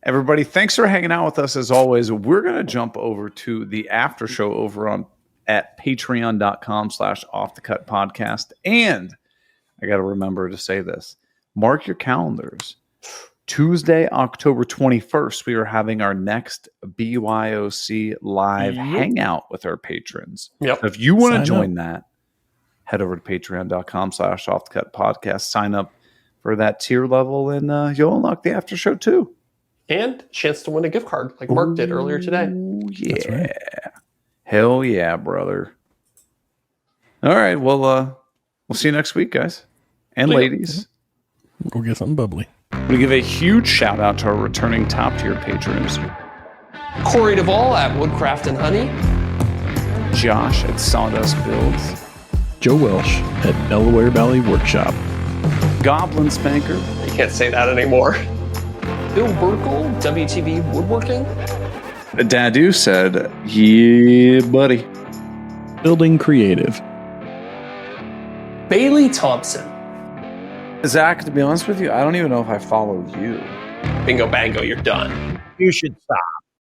[SPEAKER 1] Everybody, thanks for hanging out with us as always. We're going to jump over to the after show over at patreon.com/offthecut-podcast. And I got to remember to say this. Mark your calendars. Tuesday, October 21st, we are having our next BYOC live hangout with our patrons.
[SPEAKER 2] Yep.
[SPEAKER 1] So if you want to join that, head over to patreon.com/offthecut-podcast. Sign up for that tier level, and you'll unlock the after show too.
[SPEAKER 2] And chance to win a gift card like Mark did earlier today.
[SPEAKER 1] Yeah.
[SPEAKER 3] That's right.
[SPEAKER 1] Hell yeah, brother. All right. Well, we'll see you next week, guys and ladies.
[SPEAKER 3] Go get something bubbly.
[SPEAKER 1] We give a huge shout out to our returning top tier patrons.
[SPEAKER 2] Corey Duvall at Woodcraft and Honey.
[SPEAKER 1] Josh at Sawdust Builds.
[SPEAKER 3] Joe Welsh at Delaware Valley Workshop.
[SPEAKER 1] Goblin Spanker.
[SPEAKER 2] You can't say that anymore. Bill Burkle, WTB Woodworking.
[SPEAKER 1] Dadu said, yeah, buddy.
[SPEAKER 3] Building Creative.
[SPEAKER 2] Bailey Thompson.
[SPEAKER 1] Zach, to be honest with you, I don't even know if I follow you.
[SPEAKER 2] Bingo bango, you're done.
[SPEAKER 4] You should stop.